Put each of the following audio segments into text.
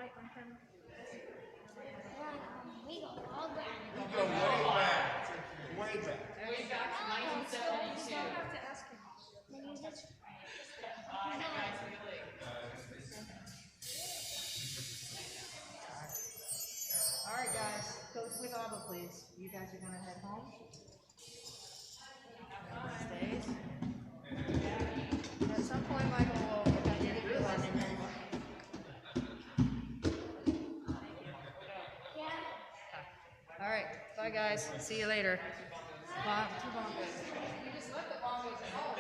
light on him? We go all back. We go way back. Way back. Way back to 1972. I'll have to ask him. All right, guys, go with Abba, please. You guys are gonna head home. Stays. At some point, Michael will get you realizing that. All right, bye, guys. See you later. Wow, 2 bongos. You just left the bongos at home.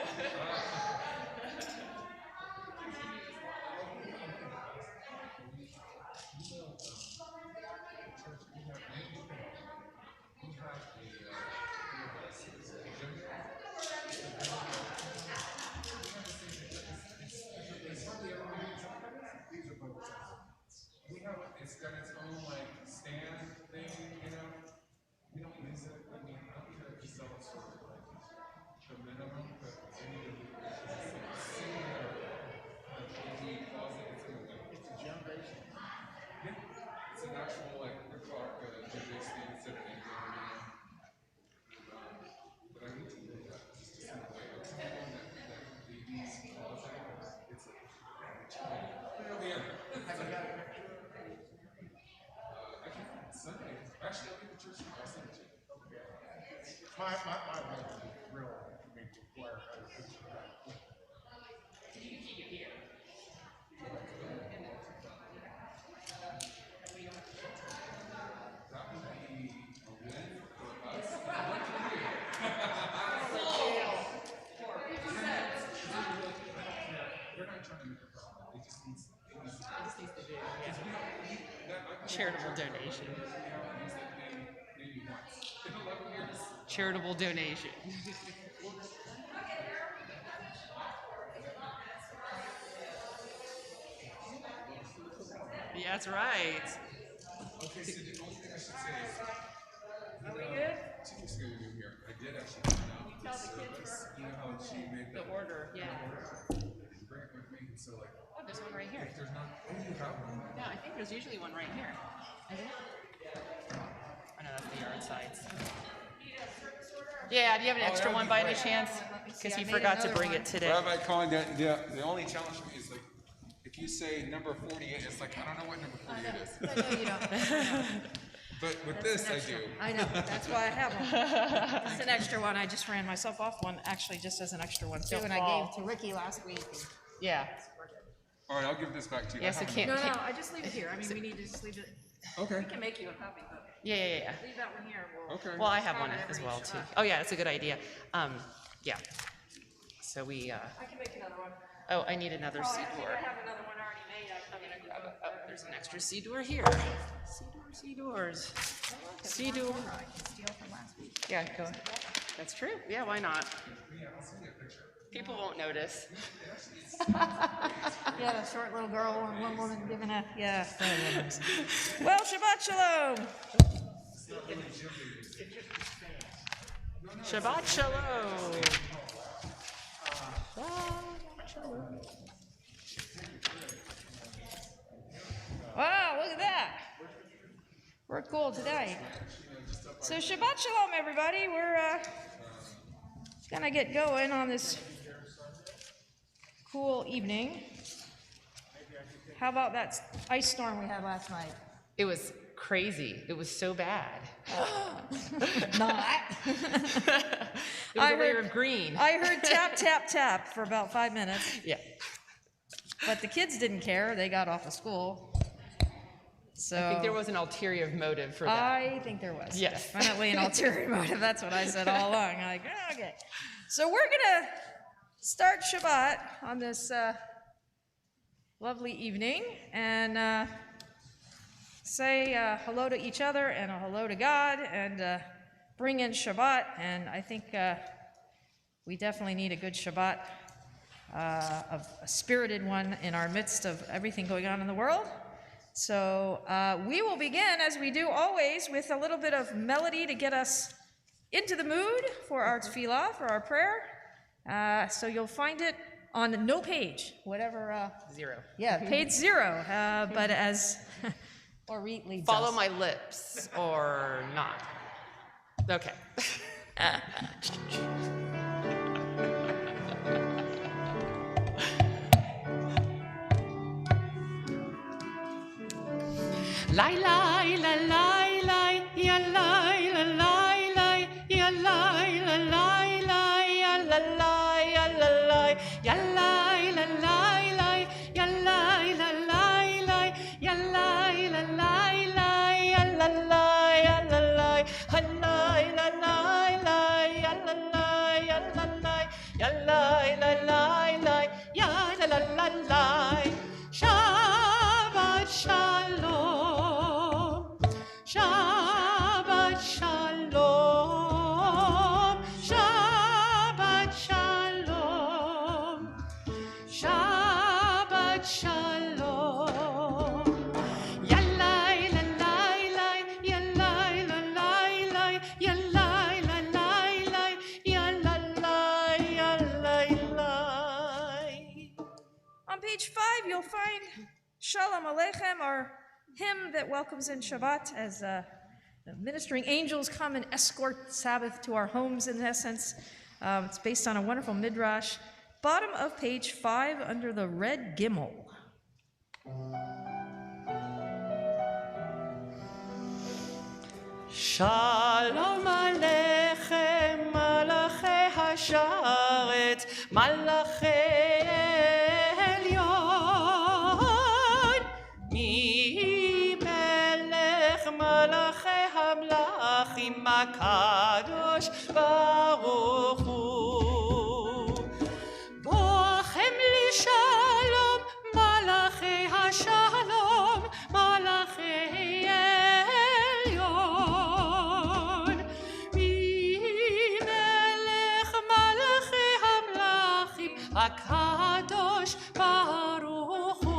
It's got its own like stand thing, you know. We don't use it. I mean, I don't care if you sell it for like the minimum, but we need to see the closet. It's a gym basement. Yeah, it's an actual like gym based thing instead of anything. But I need to do that just to see the way it's that baby's closet. It's like Sunday. Actually, I'll get the church. I'll send it to you. My wife is real big require other pictures. You can keep it here. That would be a win for us. They're not trying to make a problem. It just needs to do. Charitable donation. Maybe once in 11 years. Charitable donation. Yeah, that's right. Okay, so the only thing I should say is, Are we good? 2 weeks ago we were here. I did actually find out the service. You know how she made The order, yeah. Bring it with me. So like, Oh, there's one right here. if there's not, oh, you have one. Yeah, I think there's usually one right here. Isn't it? I know that's the yard sides. Yeah, do you have an extra one by any chance? Because he forgot to bring it today. Rabbi Cohen, the only challenge for me is like, if you say number 48, it's like, I don't know what number 48 is. I know you don't. But with this, I do. I know, that's why I have one. It's an extra one, I just ran myself off one, actually just as an extra one too, Don't and I fall. gave to Ricky last week. Yeah. All right, I'll give this back to you. Yeah, so can't. No, I just leave it here, I mean, we need to just leave it, Okay. we can make you a copy, but Yeah. leave that one here, we'll. Okay. Well, I have one Have it as every well too. Shabbat. Oh yeah, that's a good idea. Yeah. So we. I can make another one. Oh, I need another Oh, seed I think door. I have another one already made, I'm gonna grab it. Oh, there's an extra seed door here. Seed doors. Seed door. I can steal from last week. Yeah, go ahead. That's true. Yeah, why not? People won't notice. Yeah, the short little girl and one woman giving a, yeah. Well, Shabbat Shalom. Shabbat shalom. Shabbat shalom. Wow, look at that. We're cool today. So Shabbat Shalom, everybody. We're gonna get going on this cool evening. How about that ice storm we had last night? It was crazy. It was so bad. Not. It was a layer of green. I heard tap, tap, tap for about 5 minutes, Yeah. but the kids didn't care. They got off of school. So I think there was an ulterior motive for that. I think there was. Yes. Definitely an ulterior motive. That's what I said all along. I'm like, oh, okay. So we're going to start Shabbat on this lovely evening and say hello to each other and a hello to God and bring in Shabbat. And I think we definitely need a good Shabbat, of a spirited one in our midst of everything going on in the world. So we will begin, as we do always, with a little bit of melody to get us into the mood for our tefillah, for our prayer. So you'll find it on no page, whatever. 0. Yeah, page 0. But as Or Reed leads follow us. my lips or not. Okay. Lai lai la lai lai ya lai la lai lai ya lai la lai lai ya la lai ya la lai ya lai la lai lai ya lai la lai lai ya lai la lai lai ya la lai ya la lai ha lai la lai lai ya la lai ya la lai ya lai la lai lai ya la la la lai. Shabbat shalom, Shabbat shalom, Shabbat shalom, Shabbat shalom. Ya lai la lai lai, ya lai la lai lai, ya lai la lai lai, ya la lai, ya lai lai. On page 5, you'll find Shalom Aleichem, our hymn that welcomes in Shabbat as the ministering angels come and escort Sabbath to our homes, in essence. It's based on a wonderful midrash. Bottom of page 5 under the red gimel. Shalom Aleichem, Malachei Hasharet, Malachei Elyon, Mi Melech Malachei Hamlachim HaKadosh Baruch Hu. Boachem li shalom, Malachei Hashalom, Malachei Elyon, Mi Melech Malachei Hamlachim HaKadosh Baruch Hu.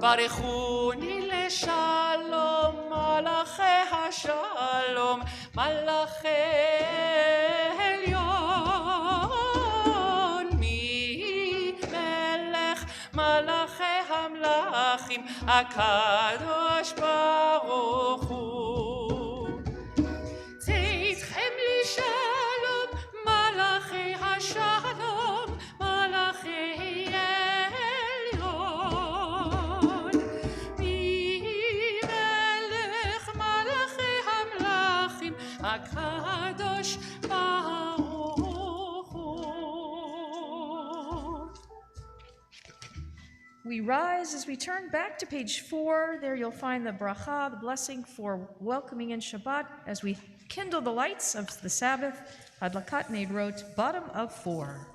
Barichuni leshalom, Malachei Hashalom, Malachei Elyon, Mi Melech Malachei Hamlachim HaKadosh Baruch Hu. Tzitchem li shalom, Malachei Hashalom, Malachei Elyon, Mi Melech Malachei Hamlachim HaKadosh Baruch Hu. We rise as we turn back to page 4. There you'll find the bracha, the blessing for welcoming in Shabbat as we kindle the lights of the Sabbath. Adlakat Neirot, bottom of 4.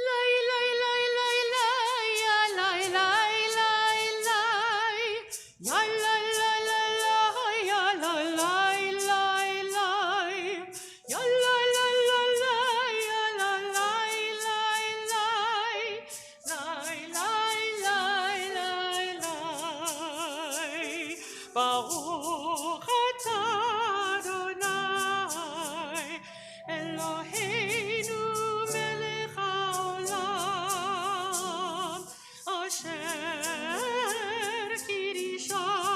Lai lai lai lai lai ya lai lai lai lai ya lai lai lai lai ya lai lai lai lai ya lai lai lai lai ya lai lai lai lai lai lai lai lai Baruch atah Adonai Eloheinu melech haolam asher kirishanu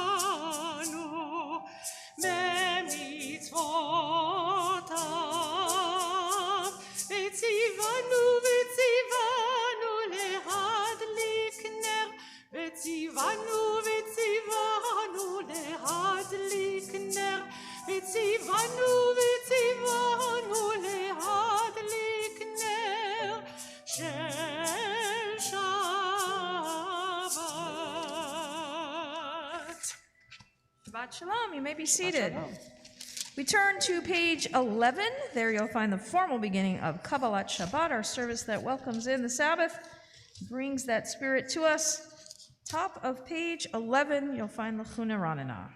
bemitzvotav v'tzivanu lehadlik ner v'tzivanu lehadlik ner v'tzivanu lehadlik ner shel Shabbat. Shabbat Shalom, you may be seated. We turn to page 11. There you'll find the formal beginning of Kabbalat Shabbat, our service that welcomes in the Sabbath, brings that spirit to us. Top of page 11, you'll find the Chuna Ranana.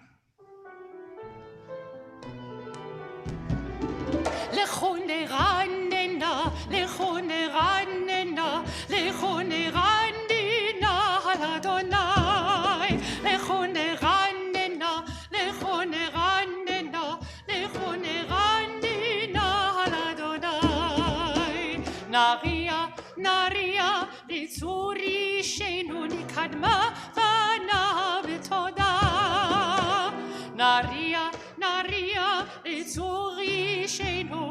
Lechone ranena, lechone ranena, נריה, נריה, לצור אישנו נקדמה בנה בתודה. נריה, נריה, לצור אישנו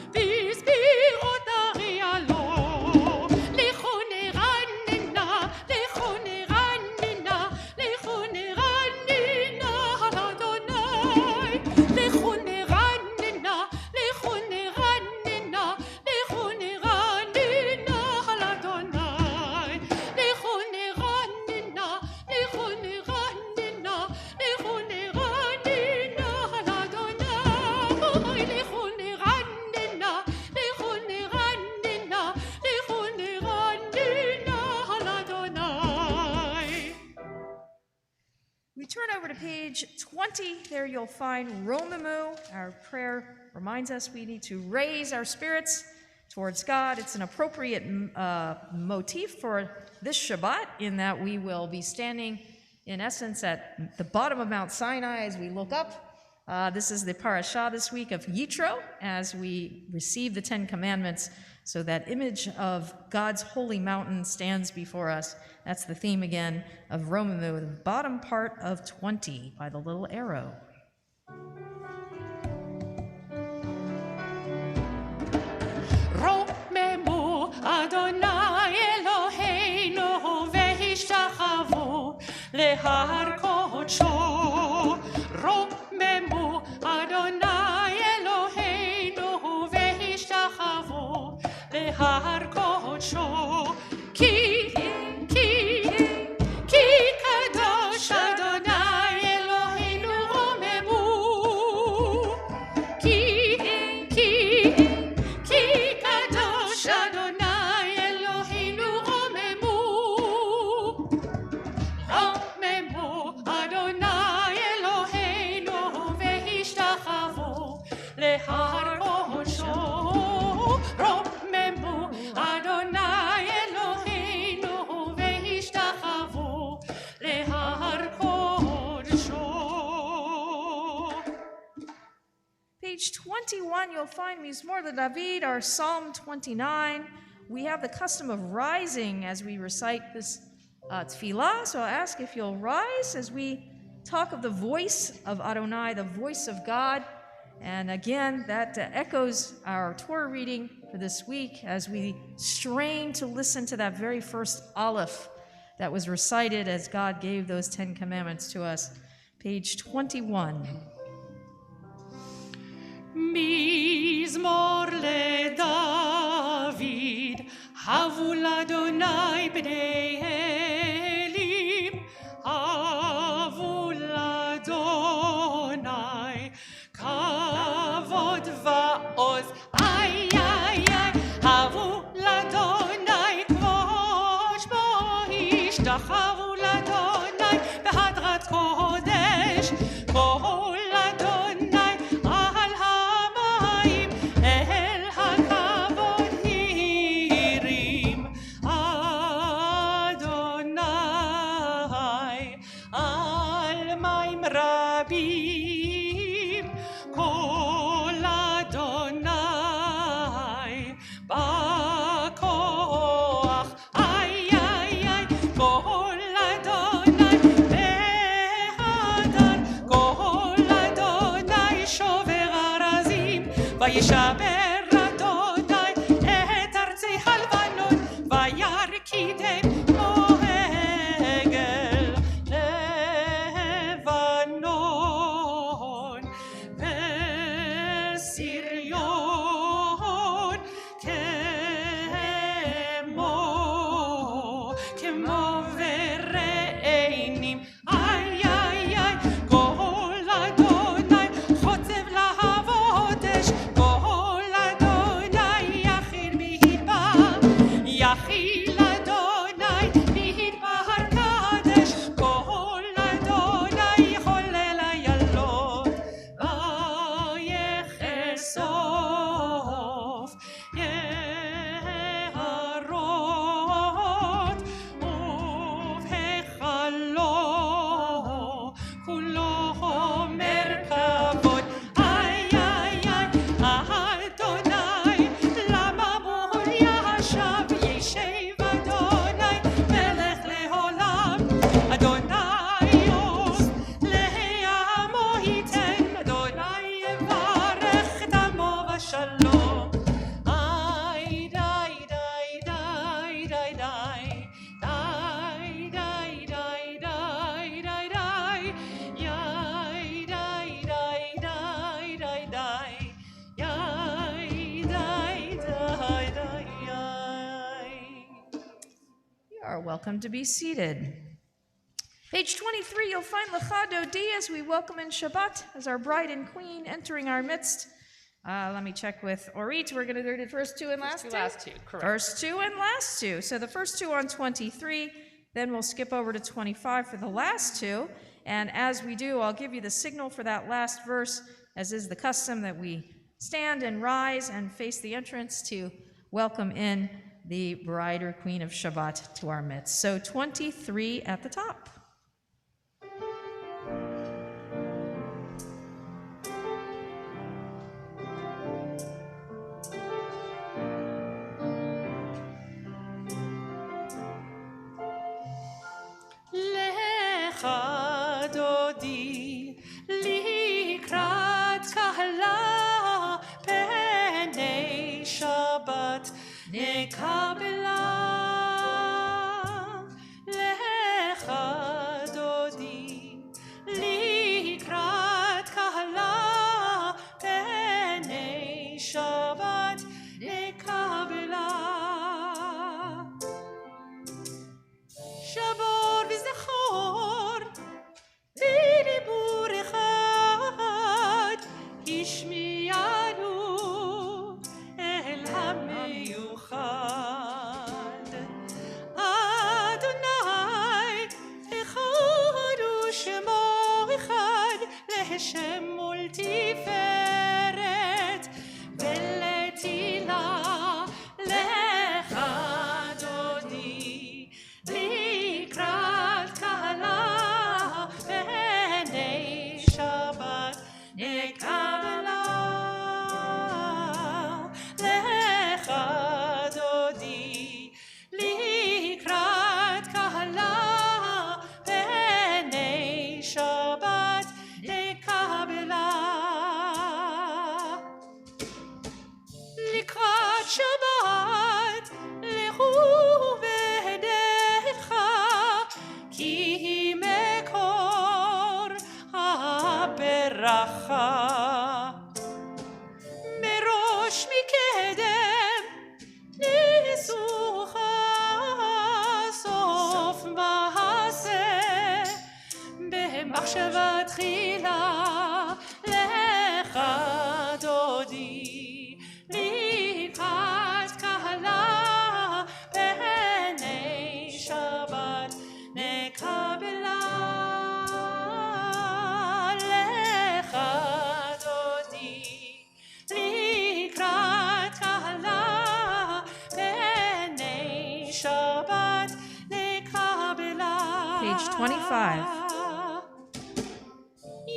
בזבירות נריה לו. לכו נרננה, לכו נרננה, לכו נרננה על אדוני. לכו נרננה, לכו נרננה, לכו נרננה על אדוני. לכו נרננה, לכו נרננה, לכו נרננה על אדוני. לכו נרננה, לכו נרננה, לכו נרננה על אדוני. We turn over to page 20. There you'll find Romamu. Our prayer reminds us we need to raise our spirits towards God. It's an appropriate motif for this Shabbat in that we will be standing, in essence, at the bottom of Mount Sinai as we look up. This is the parashah this week of Yitro as we receive the Ten Commandments. So that image of God's holy mountain stands before us. That's the theme again of Romamu, the bottom part of 20 by the little arrow. רוממו אדוני אלוהינו והשתחוו להר קודשו. רוממו אדוני אלוהינו והשתחוו להר קודשו. כי קדוש אדוני אלוהינו רוממו. כי קדוש אדוני אלוהינו רוממו. רוממו אדוני אלוהינו והשתחוו להר קודשו. רוממו אדוני אלוהינו והשתחוו להר קודשו. Page 21, you'll find Mizmor David, our Psalm 29. We have the custom of rising as we recite this tefillah, so I'll ask if you'll rise as we talk of the voice of Adonai, the voice of God. And again, that echoes our Torah reading for this week as we strain to listen to that very first Aleph that was recited as God gave those 10 commandments to us. Page 21. מזמור לדוד, הבו לאדוני בני אלים, הבו לאדוני כבוד ועוז, איי איי איי, הבו לאדוני כבוד שמו, השתחוו לאדוני בהדרת קודש, כל אדוני על המים אל הכבוד הרים. אדוני על מים רבים, כל אדוני בכוח, איי איי איי, כל אדוני בהדר, כל אדוני שובר ארזים, וישבר אדוני את ארצי הלבנון, וירקידם כמו עגל לבנון, וסריון כמו ורעינים, איי איי איי, כל אדוני חוצב להבות אש, כל welcome to be seated. Page 23, you'll find Lecha Dodi as we welcome in Shabbat as our bride and queen entering our midst. Let me check with Orit. We're going to do the first two and last two? Last two, correct. First two and last two. So the first two on 23, then we'll skip over to 25 for the last two. And as we do, I'll give you the signal for that last verse, as is the custom that we stand and rise and face the entrance to welcome in the bride or queen of Shabbat to our midst. So 23 at the top. Lecha Dodi likrat kahla penei Shabbat nekabela. Lecha Dodi likrat kahla penei Shabbat nekabela. Shabor v'zachor b'dibur echad hishmiyanu el hameyuchad. Adonai echad u'shemo echad leHashem multiferet ve'letila. Lecha Dodi likrat kahla penei Shabbat nekabela. Lecha Dodi likrat kahla penei Shabbat nekabela. Likrat Shabbat lechu v'edecha ki hi mekor haberacha. Merosh mikedem nisucha sof ma'aseh במחשבה תחילה. lecha Dodi likrat kahla penei Shabbat nekabela. Lecha Dodi likrat kahla penei Shabbat nekabela. Page 25.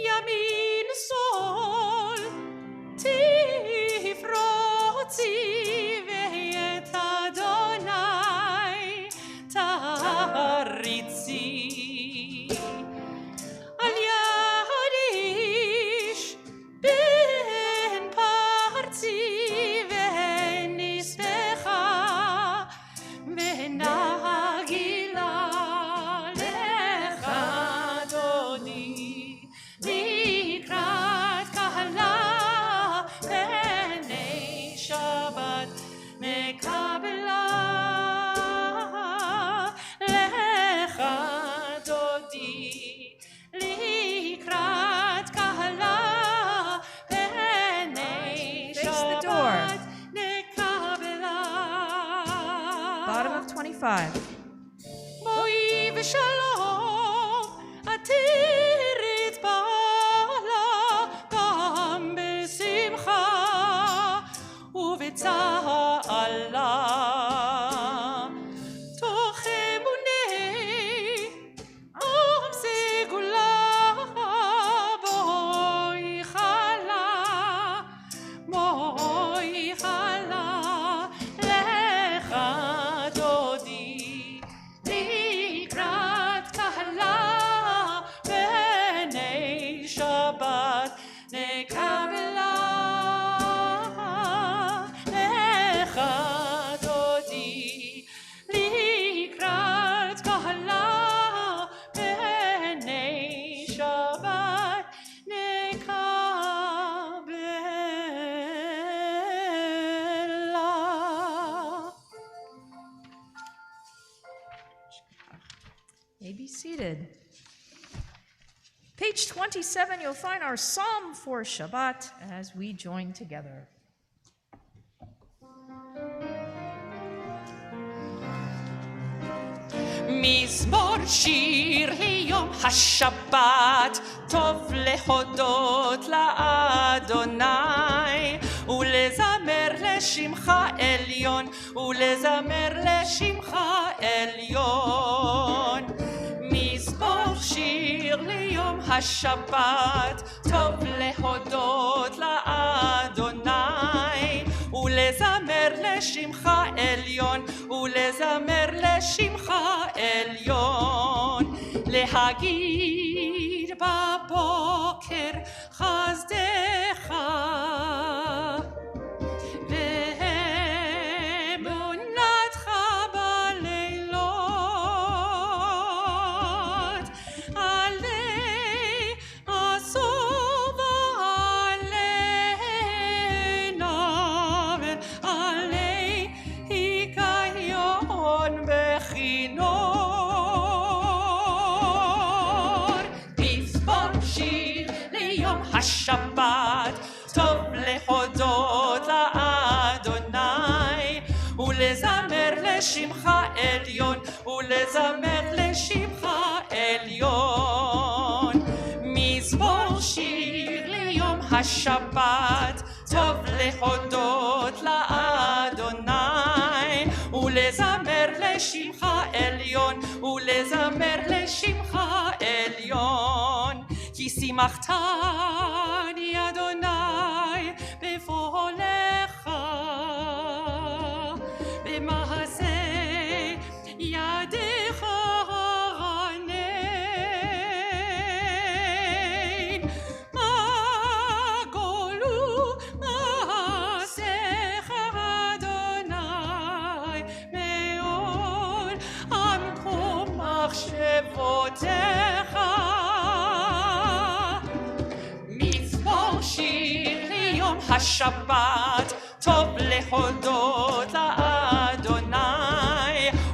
Yamin sol tifrotzi ve'et Adonai taritzi. Al yad ish ben parzi ve'nispecha ve'nagila. Lecha Dodi likrat kahla penei Shabbat nekabela. Lecha Dodi likrat kahla penei Face the door. Shabbat nekabela. Bottom of 25. בואי ושלום עתירת בעלה גם בשמחה ובצהלה. תוך אמוני עם סגולה בואי חלה בואי חלה. lecha Dodi likrat kahla penei Shabbat nekabela. Lecha Dodi likrat kahla penei Shabbat nekabela. seated. Page 27, you'll find our psalm for Shabbat as we join together. מזמור שיר ליום השבת, טוב להודות לאדוני, ולזמר לשמך עליון, ולזמר לשמך עליון. מזמור שיר ליום השבת, טוב להודות לאדוני, ולזמר לשמך עליון, ולזמר לשמך עליון. להגיד בבוקר חסדך, ואמונתך בלילות, עלי עשו ועלי נאמר, עלי היגיון בכינור. מזמור שיר ליום השבת, טוב להודות לאדוני, ולזמר לשמך עליון, ולזמר לשמך עליון. מזמור שיר ליום השבת, טוב להודות לאדוני, ולזמר לשמך עליון, ולזמר לשמך עליון. כי שימחתני אדוני בפועלך, במעשה ידיך רנן. מה גולו מעשיך אדוני, מאוד עמקו מחשבותיך. מזמור שיר ליום השבת, טוב להודות לאדוני,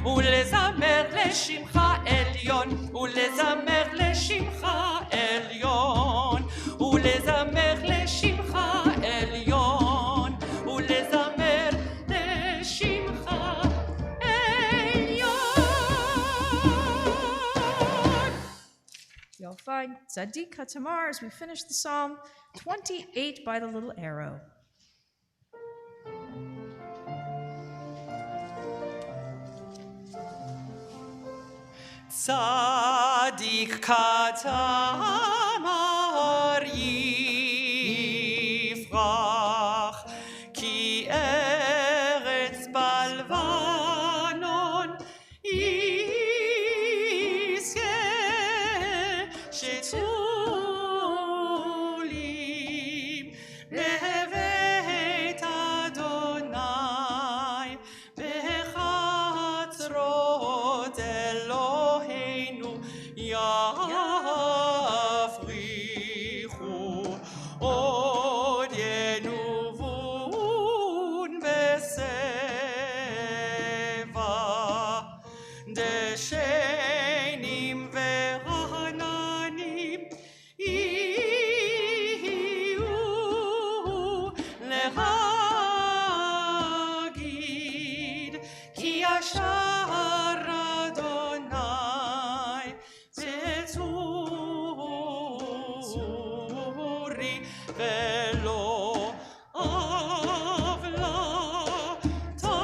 ולזמר לשמך עליון, ולזמר לשמך עליון, ולזמר לשמך עליון, ולזמר לשמך עליון. You'll find Tzadik HaTamar as we finish the Psalm 28 by the little arrow. צדיק כתמר יפרח, כי ארץ בלבנון יזכה. שתולים בבית אדוני, בחצרות אלוהינו יפריחו, עוד ינובון בשיבה. דשנים ורעננים יהיו להגיד, כי ישר אדוני בצורי, ולא עוולה תבוא.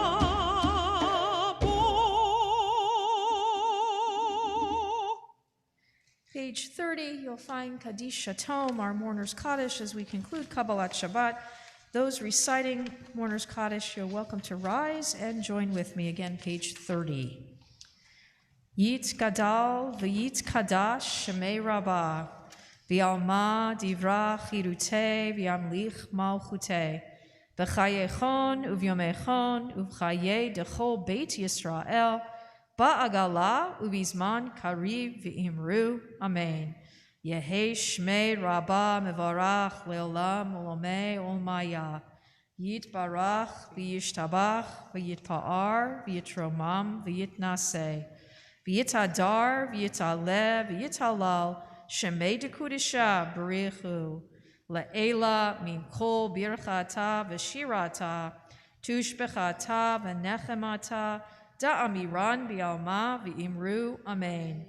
Page 30, you'll find Kaddish Shatom, our Mourner's Kaddish, as we conclude Kabbalat Shabbat. Those reciting Mourner's Kaddish, you're welcome to rise and join with me again, page 30. Yit Gadal v'yit Kadash Shemei Rabbah, v'alma divra chirute v'yamlich malchute, v'chayechon uvyomechon uvchaye dechol Beit Yisrael, ba'agala uvizman kariv v'imru, amen. Yehi Shmei Rabbah mevarach leolam olomei olmaya, Yit barach v'yishtabach v'yitpa'ar v'yitromam v'yitnaseh, v'yitadar, v'yitalev, v'yitalal, shemei dekudisha, b'richu, la'ela, min kol birchata, v'shirata, tushbechata, v'nechemata, da'amiran bi'alma, v'imru, amen.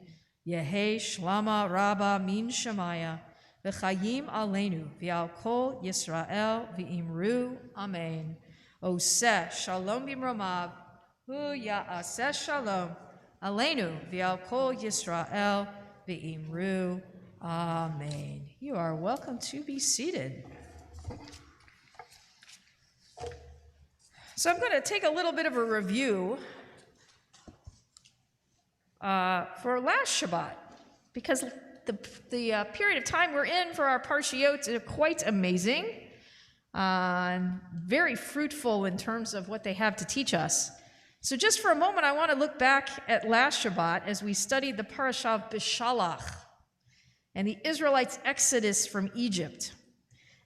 Yehe shlama rabba min shemaya, v'chayim aleinu, v'al kol Yisrael, v'imru, amen. Oseh shalom b'mromav, hu ya'aseh shalom, aleinu, v'al kol Yisrael, v'imru, amen. You are welcome to be seated. So I'm going to take a little bit of a review for last Shabbat, because the period of time we're in for our Parshiot is quite amazing, very fruitful in terms of what they have to teach us. So just for a moment, I want to look back at last Shabbat as we studied the parasha of Bishalach and the Israelites' exodus from Egypt.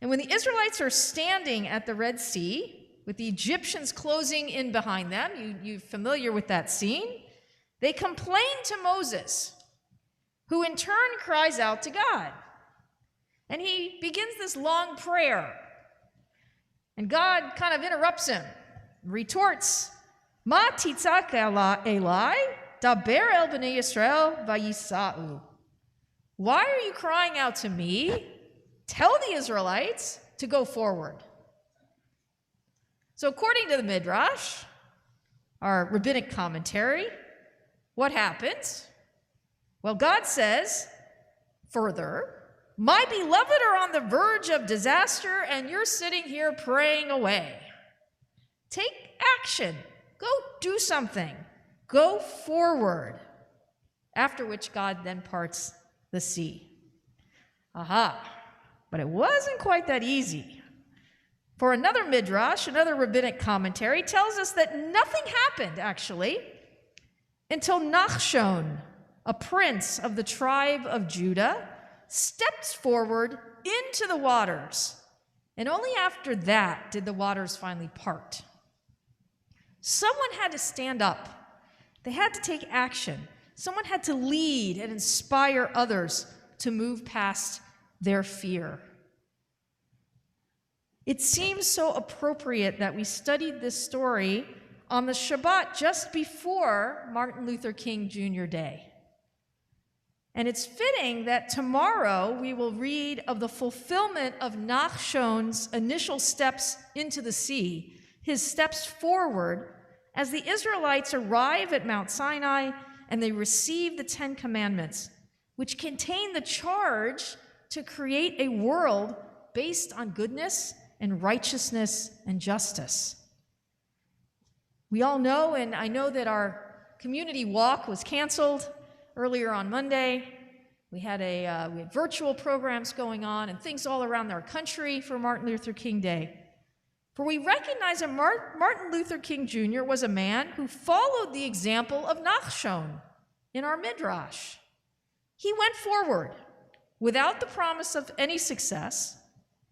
And when the Israelites are standing at the Red Sea, with the Egyptians closing in behind them, you're familiar with that scene, they complain to Moses, who in turn cries out to God. And he begins this long prayer. And God kind of interrupts him, retorts, Ma titzak elai, daber el b'nei Yisrael vayisa'u. Why are you crying out to me? Tell the Israelites to go forward. So according to the Midrash, our rabbinic commentary, what happens? Well, God says, further, my beloved are on the verge of disaster, and you're sitting here praying away. Take action. Go do something. Go forward. After which God then parts the sea. Aha. But it wasn't quite that easy. For another Midrash, another rabbinic commentary, tells us that nothing happened, actually, until Nachshon, a prince of the tribe of Judah, steps forward into the waters. And only after that did the waters finally part. Someone had to stand up. They had to take action. Someone had to lead and inspire others to move past their fear. It seems so appropriate that we studied this story on the Shabbat just before Martin Luther King Jr. Day. And it's fitting that tomorrow we will read of the fulfillment of Nachshon's initial steps into the sea, his steps forward, as the Israelites arrive at Mount Sinai and they receive the Ten Commandments, which contain the charge to create a world based on goodness and righteousness and justice. We all know, and I know that our community walk was canceled earlier on Monday. We had virtual programs going on and things all around our country for Martin Luther King Day. For we recognize that Martin Luther King Jr. was a man who followed the example of Nachshon in our Midrash. He went forward without the promise of any success,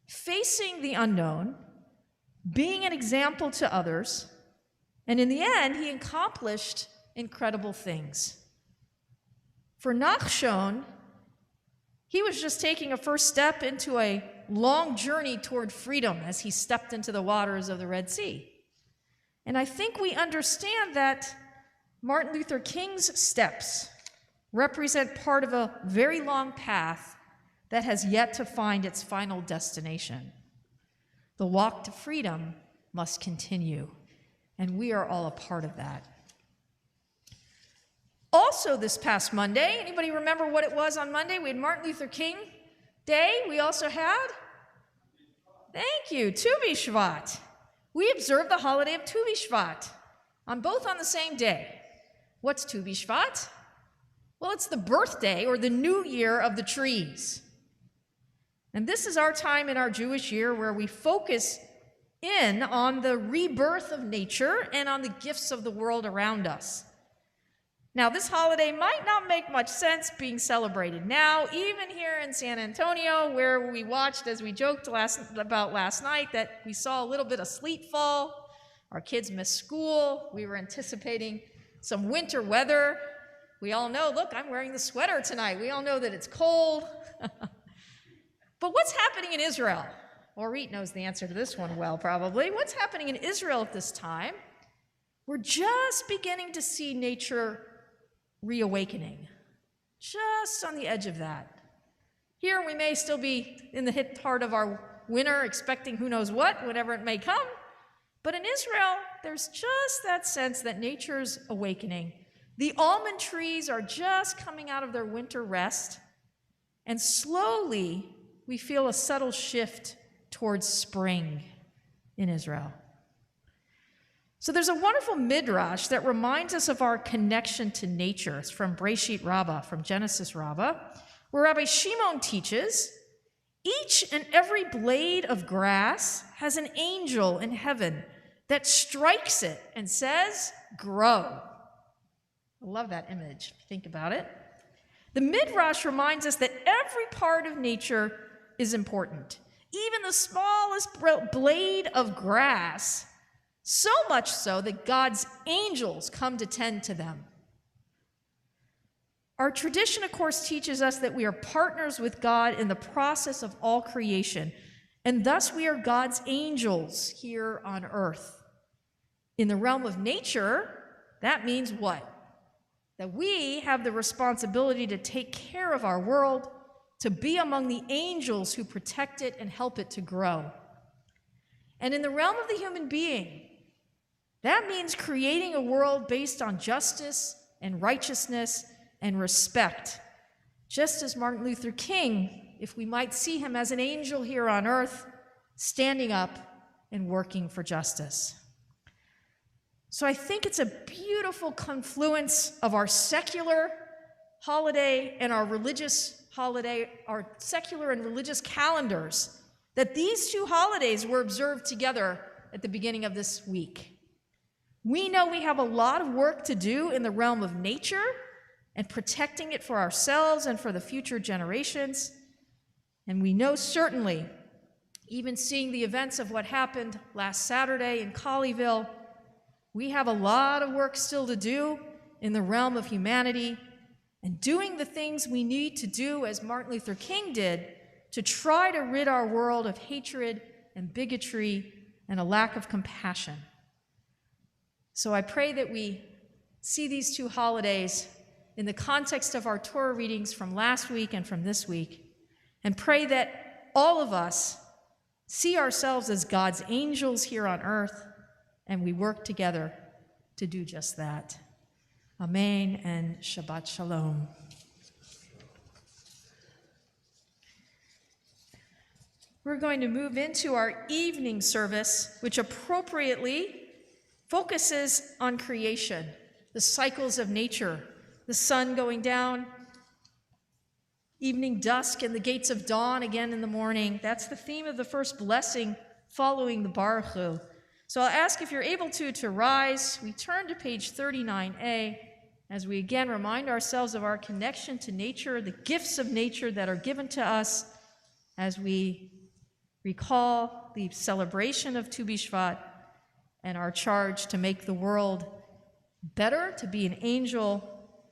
facing the unknown, being an example to others, and in the end, he accomplished incredible things. For Nachshon, he was just taking a first step into a long journey toward freedom as he stepped into the waters of the Red Sea. And I think we understand that Martin Luther King's steps represent part of a very long path that has yet to find its final destination. The walk to freedom must continue, and we are all a part of that. Also this past Monday, anybody remember what it was on Monday? We had Martin Luther King Day. We also had, thank you, Tu B'Shvat. We observed the holiday of Tu B'Shvat, both on the same day. What's Tu B'Shvat? Well, it's the birthday or the new year of the trees. And this is our time in our Jewish year where we focus in on the rebirth of nature and on the gifts of the world around us. Now, this holiday might not make much sense being celebrated now, even here in San Antonio, where we watched, as we joked about last night, that we saw a little bit of sleet fall. Our kids missed school. We were anticipating some winter weather. We all know, look, I'm wearing the sweater tonight. We all know that it's cold. But what's happening in Israel? Orit knows the answer to this one well, probably. What's happening in Israel at this time? We're just beginning to see nature reawakening, just on the edge of that. Here we may still be in the hit part of our winter, expecting who knows what, whatever it may come. But in Israel, there's just that sense that nature's awakening. The almond trees are just coming out of their winter rest, and slowly we feel a subtle shift towards spring in Israel. So there's a wonderful midrash that reminds us of our connection to nature. It's from Breshit Rabbah, from Genesis Rabbah, where Rabbi Shimon teaches, each and every blade of grass has an angel in heaven that strikes it and says, grow. I love that image, if you think about it. The midrash reminds us that every part of nature is important. Even the smallest blade of grass, so much so that God's angels come to tend to them. Our tradition, of course, teaches us that we are partners with God in the process of all creation, and thus we are God's angels here on earth. In the realm of nature, that means what? That we have the responsibility to take care of our world, to be among the angels who protect it and help it to grow. And in the realm of the human being, that means creating a world based on justice and righteousness and respect, just as Martin Luther King, if we might see him as an angel here on earth, standing up and working for justice. So I think it's a beautiful confluence of our secular holiday and our religious holiday, our secular and religious calendars, that these two holidays were observed together at the beginning of this week. We know we have a lot of work to do in the realm of nature and protecting it for ourselves and for the future generations. And we know certainly, even seeing the events of what happened last Saturday in Colleyville, we have a lot of work still to do in the realm of humanity and doing the things we need to do, as Martin Luther King did, to try to rid our world of hatred and bigotry and a lack of compassion. So I pray that we see these two holidays in the context of our Torah readings from last week and from this week, and pray that all of us see ourselves as God's angels here on earth, and we work together to do just that. Amen and Shabbat Shalom. We're going to move into our evening service, which appropriately focuses on creation, the cycles of nature, the sun going down, evening dusk, and the gates of dawn again in the morning. That's the theme of the first blessing following the Baruch Hu. So I'll ask if you're able to rise. We turn to page 39a as we again remind ourselves of our connection to nature, the gifts of nature that are given to us as we recall the celebration of Tu B'Shvat and our charge to make the world better, to be an angel,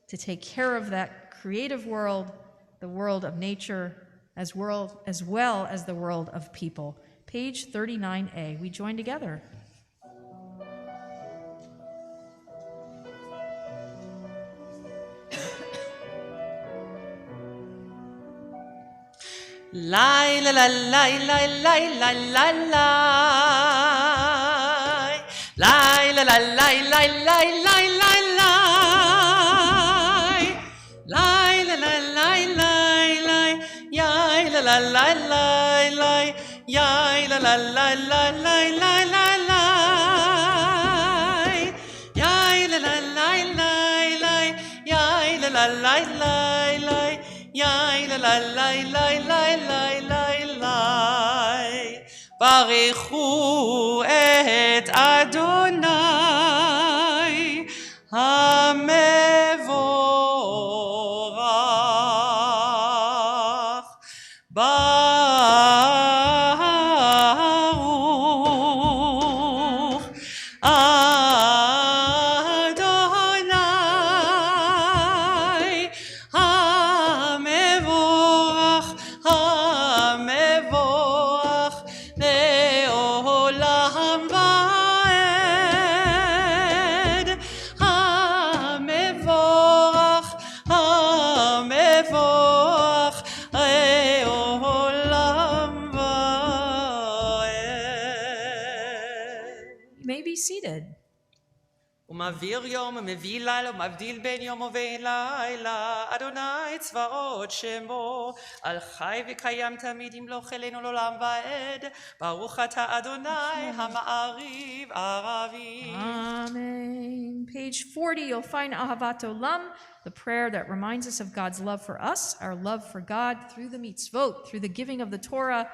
to take care of that creative world, the world of nature, as well as the world of people. Page 39a. We join together. Lai la la lai lai lai lai lai lai lai la la lai lai lai lai lai lai la la lai lai lai yai la la lai lai lai yai la la lai lai lai lai lai yai la la lai lai lai yai la la lai lai lai yai la la lai lai lai lai lai lai barichu et Adonai hamevorach baruch Adonai seated. ומעביר יום ומביא לילה ומבדיל בין יום ובין לילה, אדוני צבאות שמו, על חי וקיים תמיד ימלוך אלינו לעולם ועד, ברוך אתה אדוני המעריב ערבי. Amen. Page 40, you'll find Ahavat Olam, the prayer that reminds us of God's love for us, our love for God through the mitzvot, through the giving of the Torah,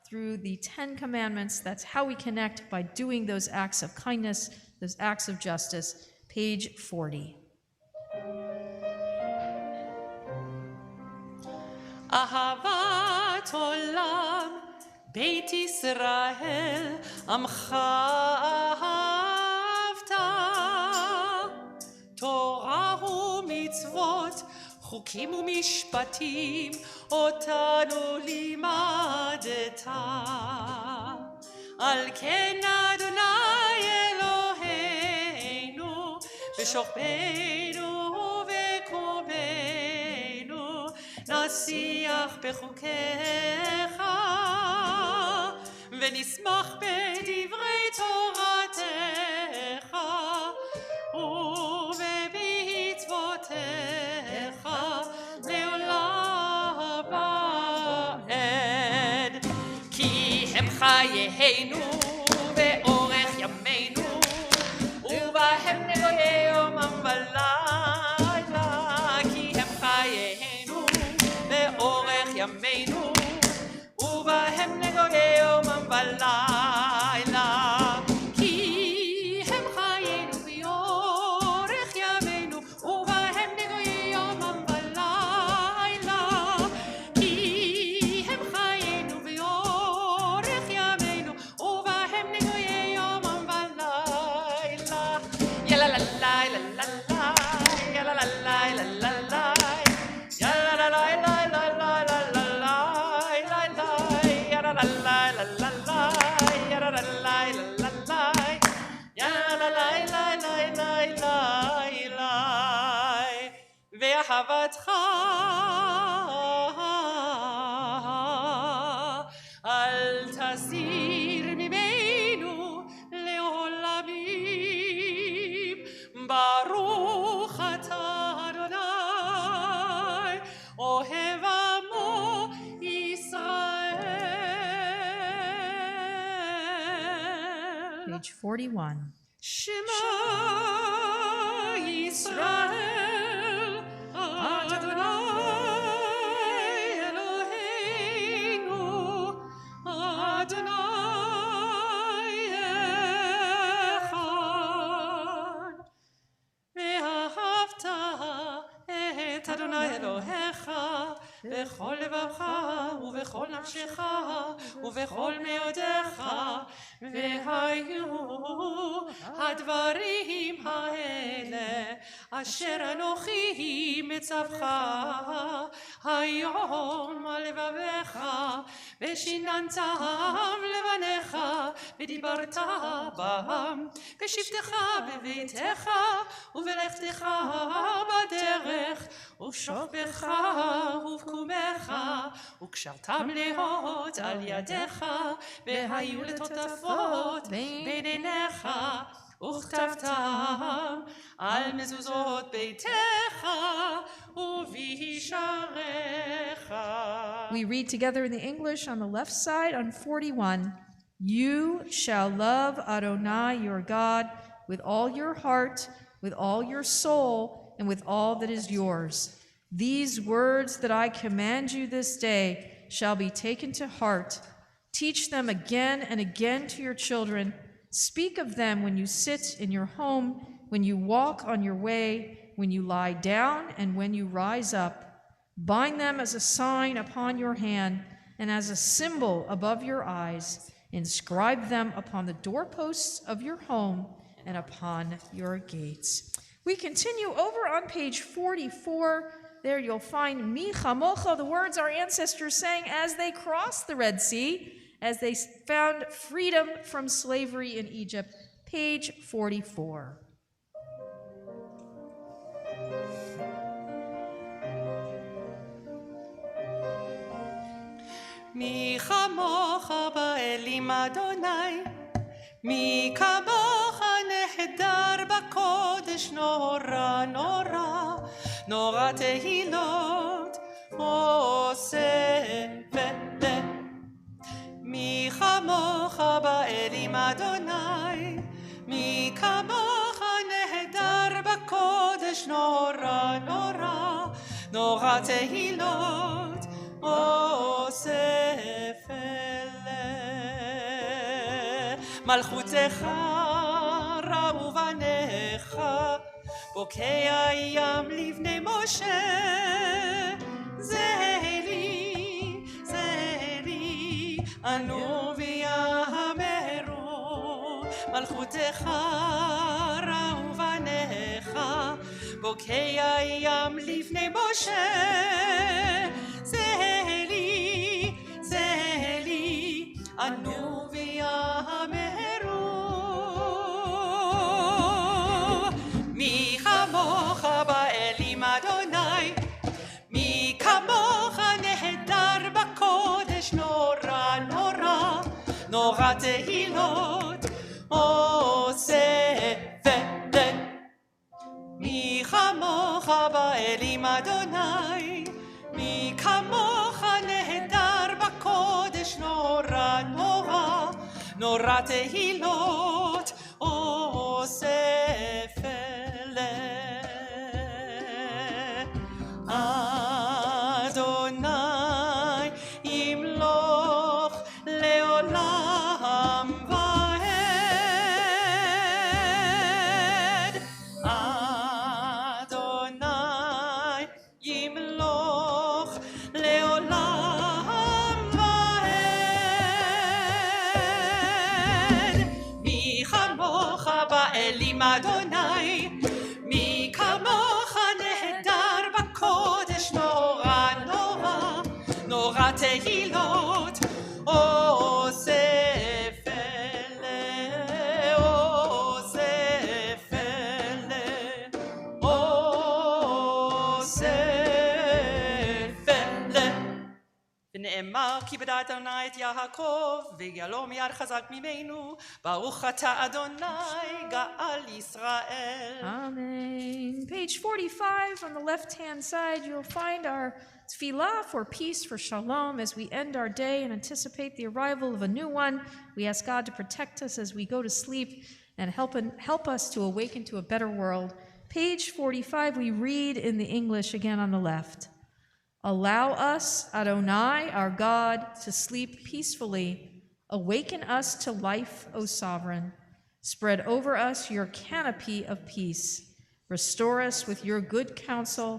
through the 10 commandments. That's how we connect, by doing those acts of kindness, those acts of justice. Page 40. אהבת עולם, בית ישראל, עמך אהבת, תורה ומצוות, חוקים ומשפטים, אותנו לימדת. על כן אדוני אלוהינו, בשוכבנו ובקומנו, נשיח בחוקיך, ונשמח בדברי תורתך, ובמצוותיך לעולם ועד. כי הם חיינו ואורך ימינו, ובהם נגויי יומם ולילה. כי הם חיינו ואורך ימינו, ובהם נגויי יומם ולילה. כי הם חיינו ואורך ימינו, ובהם נגויי יומם ולילה. כי הם חיינו ואורך ימינו, ובהם נגויי יומם ולילה. יאללה לה לה לה לה לה, יאללה לה לה לה לה לה, יאללה לה לה לה לה לה לה לה לה, יאללה לה לה לה לה לה, יאללה לה לה לה לה לה, יאללה לה לה לה לה לה, ואהבתך אל תסיר ממנו לעולמים. ברוך אתה אדוני אוהב עמו ישראל. Page 41. שמע ישראל אדוני אלוהינו, אדוני אחד. ואהבת את אדוני אלוהיך בכל לבבך ובכל נפשך ובכל מאודיך. והיו הדברים האלה אשר אנוכי מצווך היום על לבביך, ושיננתם לבניך ודיברת בם בשבתך בביתך ובלכתך בדרך ובשוכבך ובקומך, וקשרתם להיות על ידיך, והיו לטוטפות בין עיניך, וכתבתם על מזוזות ביתך ובישעריך. We read together in the English on the left side on 41. You shall love Adonai your God with all your heart, with all your soul, and with all that is yours. These words that I command you this day shall be taken to heart. Teach them again and again to your children. Speak of them when you sit in your home, when you walk on your way, when you lie down, and when you rise up. Bind them as a sign upon your hand and as a symbol above your eyes. Inscribe them upon the doorposts of your home and upon your gates. We continue over on page 44. There you'll find Mi Chamocha, the words our ancestors sang as they crossed the Red Sea, as they found freedom from slavery in Egypt. Page 44. מי כמוך באלים אדוני, מי כמוך הנהדר בקודש נורא נורא, נורא תהילות עושה ולה. מי כמוך באלים אדוני, מי כמוך נהדר בקודש נורא נורא, נורא תהילות אוסף אלה. מלכותך ראו בניך, בוקע ים לבני משה. זה לי, ענו ויאמרו, מלכותך ראו בניך, בוקע ים לפני משה. זה לי, ענו ויאמרו. מי כמוך באלים אדוני, מי כמוך נהדר בקודש נורא נורא, נורא תהילות עושה ולה. מי כמוך באלים אדוני, מי כמוך נהדר בקודש נורא נורא, נורא תהילות אוסף אלה. אדוני ימלוך לעולם ועד. אדוני ימלוך לעולם ועד. מי כמוך באלים אדוני, מי כמוך נהדר בקודש נורא נורא, נורא תהילות אוסף אלה, אוסף אלה, אוסף אלה. ונאמר כי בדע אדוני את יעקב, ויגאלו מיד חזק ממנו. ברוך אתה אדוני גאל ישראל. Amen. Page 45 on the left-hand side, you'll find our tefillah for peace, for shalom, as we end our day and anticipate the arrival of a new one. We ask God to protect us as we go to sleep and help us to awaken to a better world. Page 45, we read in the English again on the left. Allow us, Adonai, our God, to sleep peacefully. Awaken us to life, O Sovereign. Spread over us your canopy of peace. Restore us with your good counsel,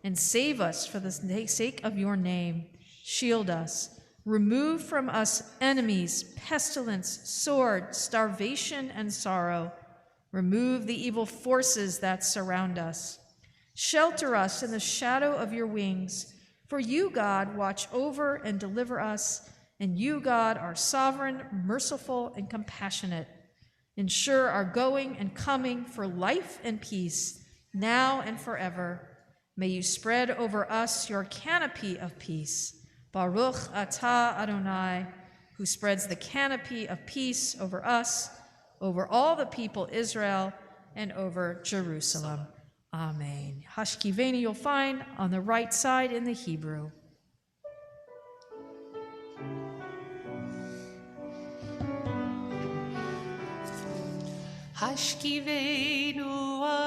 and save us for the sake of your name. Shield us. Remove from us enemies, pestilence, sword, starvation, and sorrow. Remove the evil forces that surround us. Shelter us in the shadow of your wings. For you, God, watch over and deliver us, and you, God, are sovereign, merciful, and compassionate. Ensure our going and coming for life and peace, now and forever. May you spread over us your canopy of peace. Baruch atah Adonai, who spreads the canopy of peace over us, over all the people Israel, and over Jerusalem. Amen. Hashkiveni you'll find on the right side in the Hebrew. Hashkivenu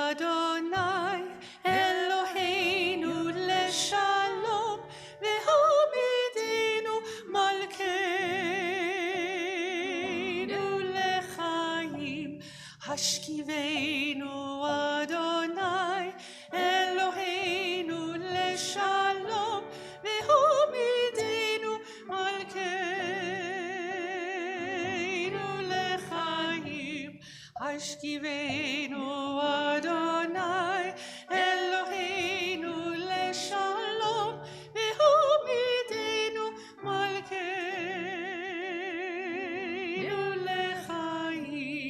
Adonai Eloheinu leshalom, ve'hamidenu malkeinu lechaim. Hashkivenu Adonai Eloheinu leshalom, ve'hamidenu malkeinu lechaim. Hashkivenu Adonai Eloheinu leshalom, ve'hamidenu malkeinu lechaim.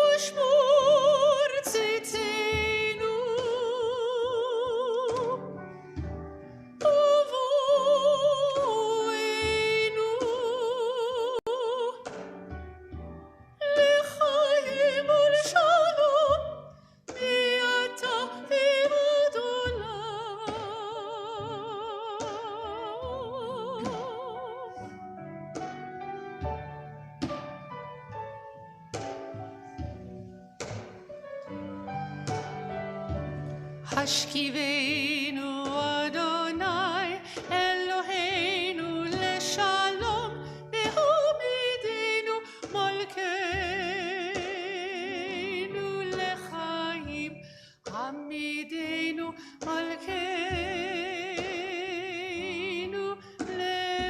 Ushmor tzitzeinu השכיבנו אדוני אלוהינו לשלום והעמידנו מלכנו לחיים העמידנו מלכנו לחיים.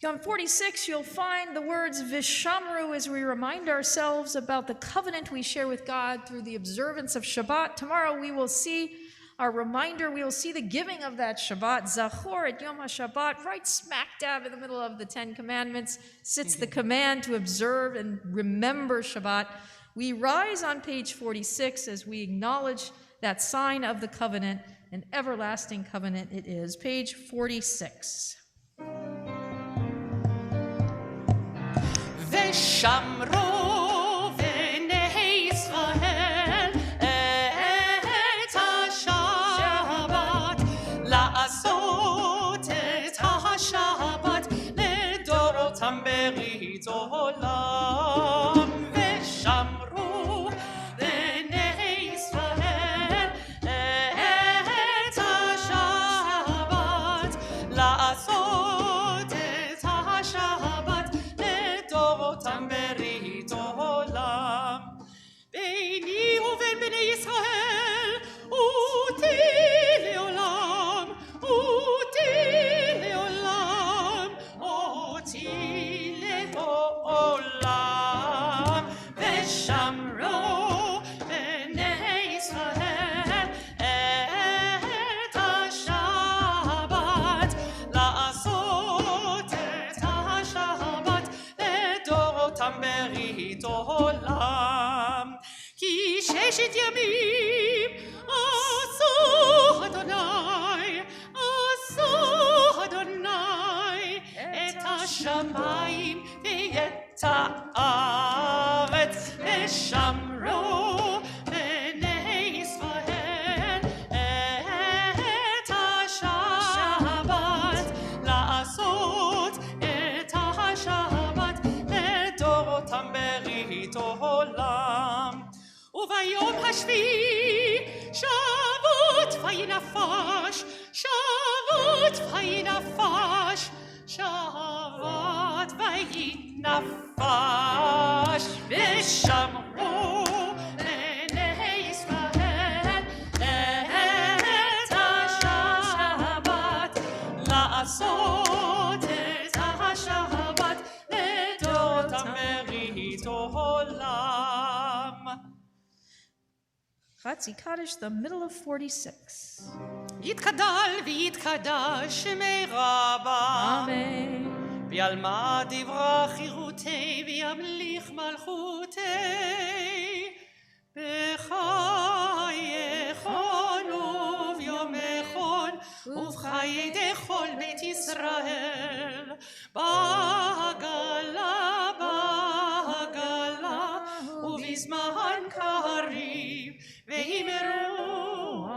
On 46, you'll find the words Vishamru as we remind ourselves about the covenant we share with God through the observance of Shabbat. Tomorrow we will see our reminder, we will see the giving of that Shabbat. Zachor at Yom HaShabbat, right smack dab in the middle of the Ten Commandments, sits the command to observe and remember Shabbat. We rise on page 46 as we acknowledge that sign of the covenant, an everlasting covenant it is. Page 46. ושמרו בני ישראל את השבת, לעשות את השבת לדורותם ברית עולם. ושמרו בני ישראל את השבת, לעשות את השבת אותם ברית עולם. ביני ובין בני ישראל אותי לעולם, אותי לעולם, אותי לעולם. ושמרו בני ישראל את השבת, לעשות את השבת אותם ברית עולם. כי ששת ימים עשו אדוני, עשו אדוני את השמיים ואת הארץ. ושמרו בני ישראל את השבת, לעשות את השבת אותם ברית עולם. וביום השביעי שבות וינפש, שבות וינפש, שבות וינפש. ושמרו בני ישראל את השבת, לעשות את השבת לדורותם ברית עולם. Chatzi Kaddish, the middle of 46. יתקדל ויתקדש שמי רבה, Amen. וילמד דברה חירותי וימליך מלכותי. בחייכון וביומכון ובחיי דכל בית ישראל, בעגלה בעגלה ובזמן קריב ואמרו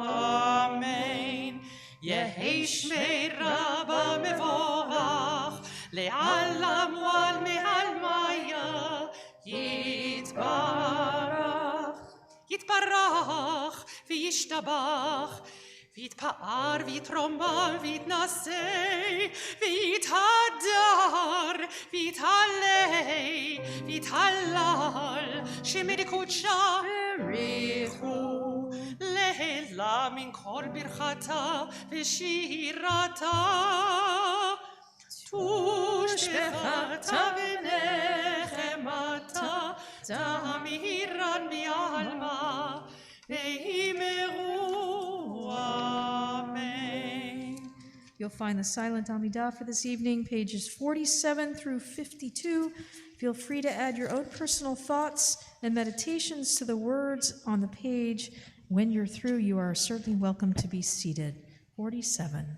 אמן. יהי שמי רבה מבורך לעלם ועל מעלמיה יתברך. יתברך וישתבח ויתפאר ויתרומם ויתנשא ויתהדר ויתעלה ויתהלל שמי קודשה בריחו להלה מן כל ברכתה ושירתה. תושבחתה ונחמתה תמירן מעלמה ואמרו אמן. You'll find the silent Amidah for this evening, pages 47 through 52. Feel free to add your own personal thoughts and meditations to the words on the page. When you're through, you are certainly welcome to be seated. 47.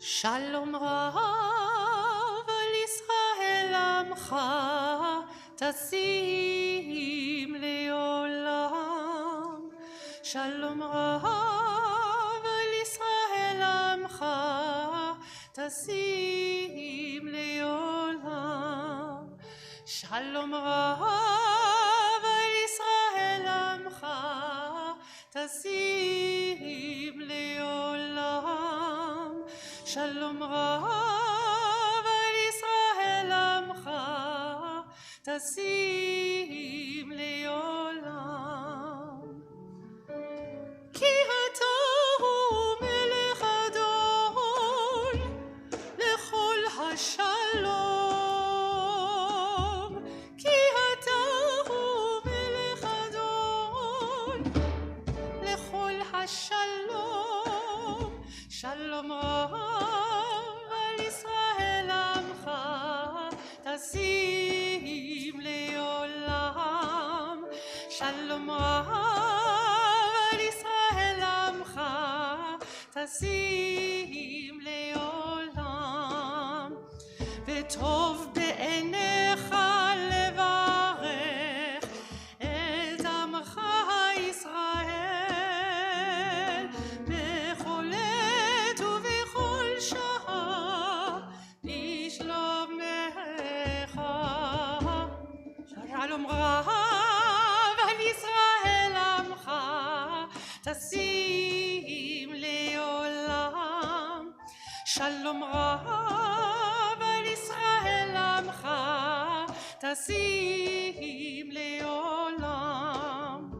Shalom Rav al Yisrael Amcha Tasim Leolam. Shalom Rav al Yisrael Amcha Tasim Leolam. Shalom Rav al Yisrael Amcha Tasim Leolam. Shalom Rav al Yisrael Amcha Tasim Leolam. Ki ata hu melech adon lechol hashalom. Ki ata hu melech adon lechol hashalom. Shalom Rav al Yisrael Amcha Tasim Leolam. Shalom Rav al Yisrael Amcha Tasim Leolam. V'tov be'enecha levarech et amcha Yisrael bechol עת ובכל שעה לשלומך. שלום רב על ישראל עמך תשים לעולם. שלום רב על ישראל עמך תשים לעולם.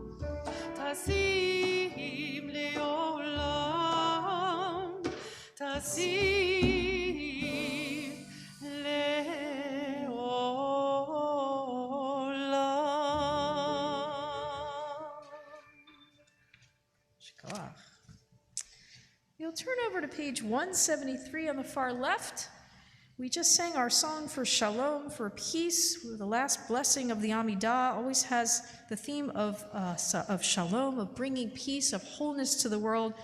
תשים לעולם. תשים לעולם. Shkoach. You'll turn over to page 173 on the far left. We just sang our song for shalom, for peace. The last blessing of the Amidah always has the theme of shalom, of bringing peace, of wholeness to the world.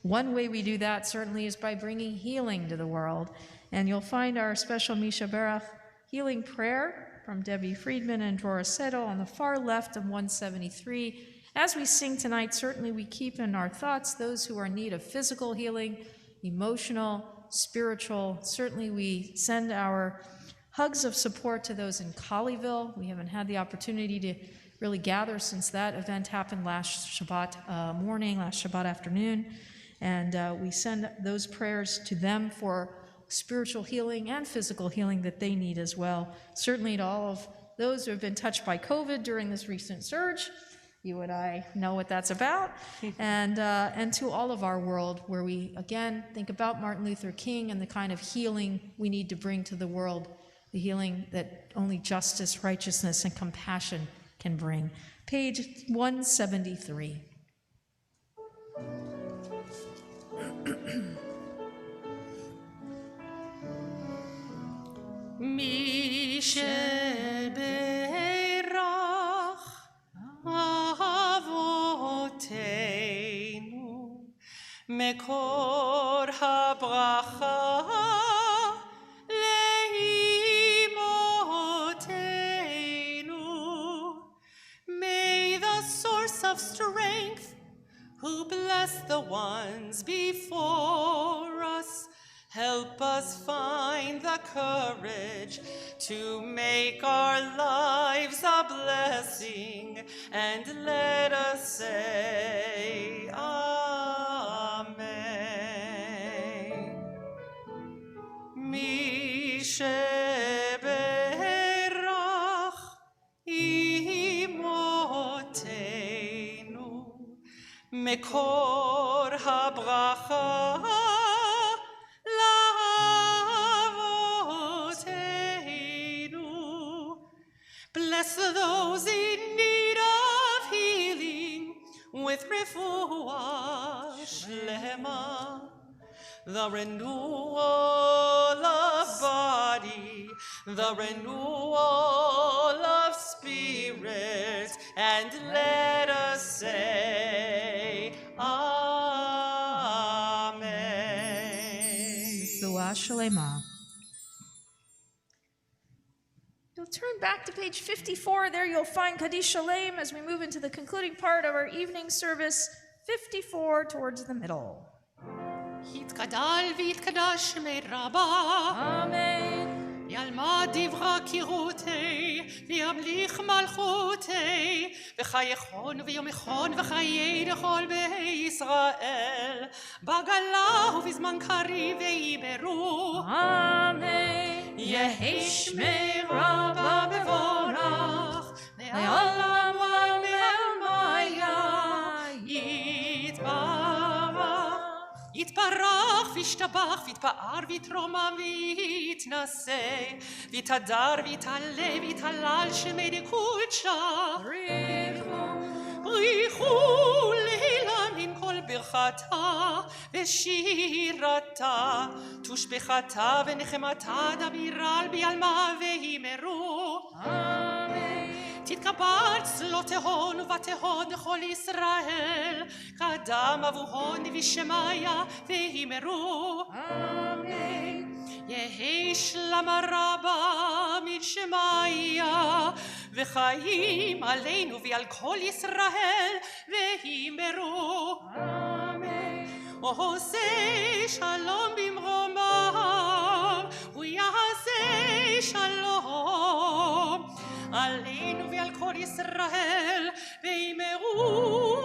One way we do that certainly is by bringing healing to the world. And you'll find our special Misha Berach healing prayer from Debbie Friedman and Drora Settle on the far left of 173. As we sing tonight, certainly we keep in our thoughts those who are in need of physical healing, emotional, spiritual. Certainly we send our hugs of support to those in Colleyville. We haven't had the opportunity to really gather since that event happened last Shabbat morning, last Shabbat afternoon. And we send those prayers to them for spiritual healing and physical healing that they need as well. Certainly to all of those who have been touched by COVID during this recent surge. You and I know what that's about. And to all of our world, where we, again, think about Martin Luther King and the kind of healing we need to bring to the world, the healing that only justice, righteousness, and compassion can bring. Page 173. מי שברך אבותינו מקור הברכה לאמותינו. May the source of strength who bless the ones before us help us find the courage to make our lives a blessing, and let us say Amen. Mi sheberach imotenu mekor habracha bless those in need of healing with refuah shlema, the renewal of body, the renewal of spirit, and let us say, Amen. Refuah Shalema. You'll turn back to page 54. There you'll find Kaddish Shalem as we move into the concluding part of our evening service, 54 towards the middle. יתגדל ויתקדש שמי רבה. Amen. ילמד דברה קירותי, וימליך מלכותי, וחייכון ויומכון וחיי לכל בישראל, בגלה ובזמן קריב ויברו. Amen. יהי שמי רבה מבורך, לעולם ולעלמיה יתברך. יתברך וישתבח ויתפאר ויתרומם ויתנשא ויתהדר ויתעלה ויתהלל שמי דקודשה. בריחו לעילמים כל ברכתה ושירתה תושבחתה ונחמתה דבירה על ביעלמה וימרו. תתקבל צלותיהון ובתיהון לכל ישראל, קדם אבוהון נביא שמיה והימרו. אמן. יהי שלמה רבה משמיה, וחיים עלינו ועל כל ישראל והימרו. אמן. עושה שלום במרומיו, הוא יעשה שלום עלינו ועל כל ישראל ויאמרו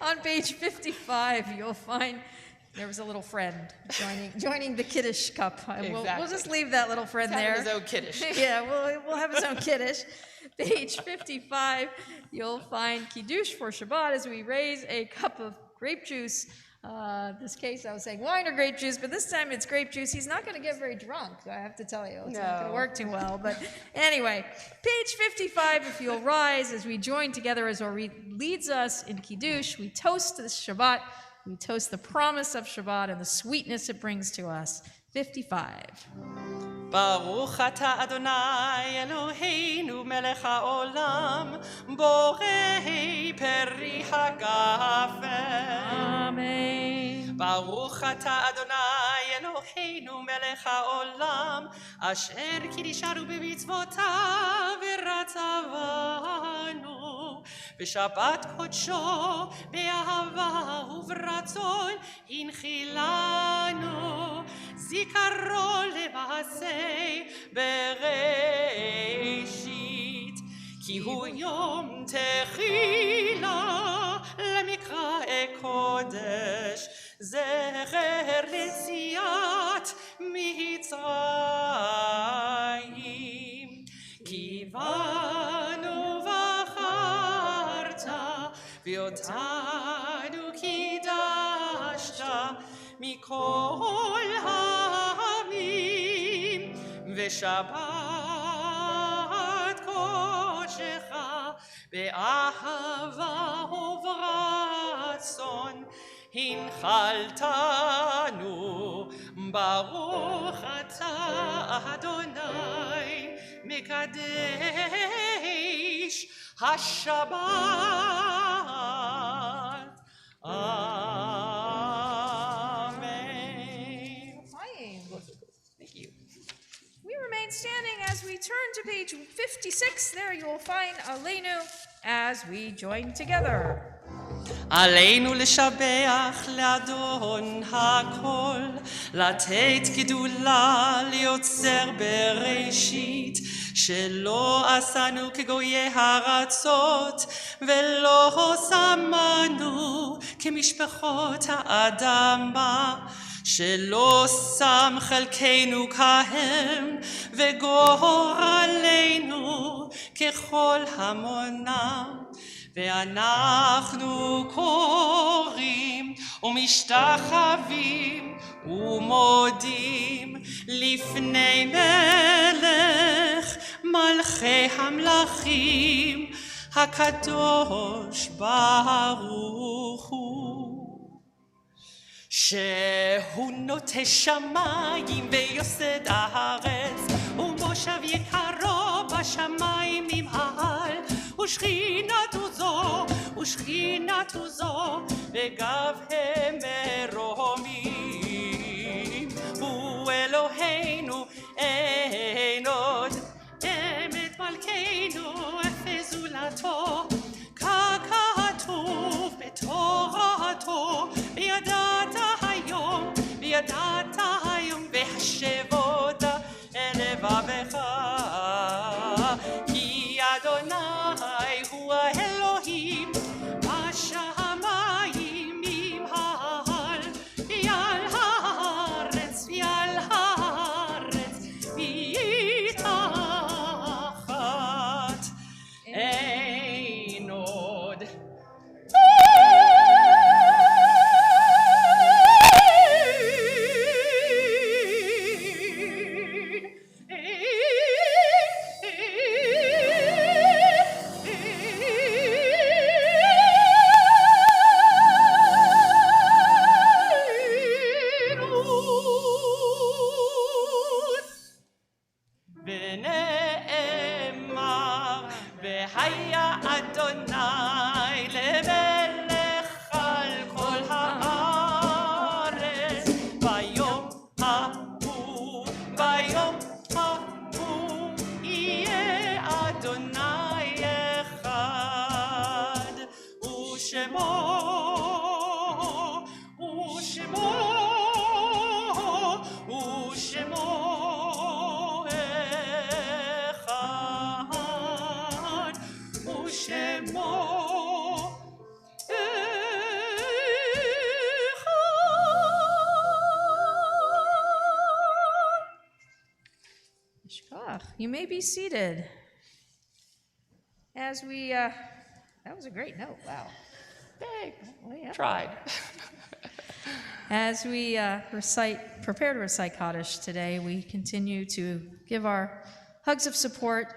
On page 55, you'll find there was a little friend joining the Kiddush cup. We'll just leave that little friend there. His own Kiddush. Yeah, we'll have his own Kiddush. Page 55, you'll find Kiddush for Shabbat as we raise a cup of grape juice. This case, I was saying wine or grape juice, but this time it's grape juice. He's not going to get very drunk, I have to tell you. It's not going to work too well. But anyway, page 55, if you'll rise as we join together as Ori leads us in Kiddush, we toast this Shabbat. We toast the promise of Shabbat and the sweetness it brings to us. 55. ברוך אתה אדוני אלוהינו מלך העולם בורא פרי הגפן. Amen. ברוך אתה אדוני אלוהינו מלך העולם אשר קידשנו במצוותיו ורצבנו בשבת קודשו באהבה וברצון הנחילנו זיכרון למעשה בראשית כי הוא יום תחילה למקרא קודש זכר ליציאת מצרים כי בנו בחרת ואותנו קידשת מכל העמים ושבת קודשך באהבה וברצון הנחלתנו ברוך אתה אדוני מקדש השבת Amen. Thank you. We remain standing as we turn to page 56. There you will find Aleinu as we join together. עלינו לשבח לאדון הכל, לתת גדולה ליוצר בראשית, שלא עשנו כגויי הארצות, ולא שמנו כמשפחות האדמה, שלא שם חלקנו כהם, וגורלנו ככל המונם. ואנחנו קוראים ומשתחווים ומודים לפני מלך מלכי המלכים הקדוש ברוך הוא, שהוא נוטה שמיים ויוסד הארץ, ומושב יקרו בשמיים ממעל, ושכינתו זו בגבהם מרומים, הוא אלוהינו אין עוד אמת מלכנו אפס זולתו, ככתוב בתורתו, וידעת היום והשבות אל לבבך, כי אדוני הוא האלוהים בשמיים ממעל, ועל הארץ מתחת אין עוד. ונאמר והיה אדוני למלך על כל הארץ, ביום ההוא יהיה אדוני אחד, ושמו אחד, ושמו Shkach. You may be seated. As we, that was a great note. Wow. Big. Well, yeah. Tried. As we prepare to recite Kaddish today, we continue to give our hugs of support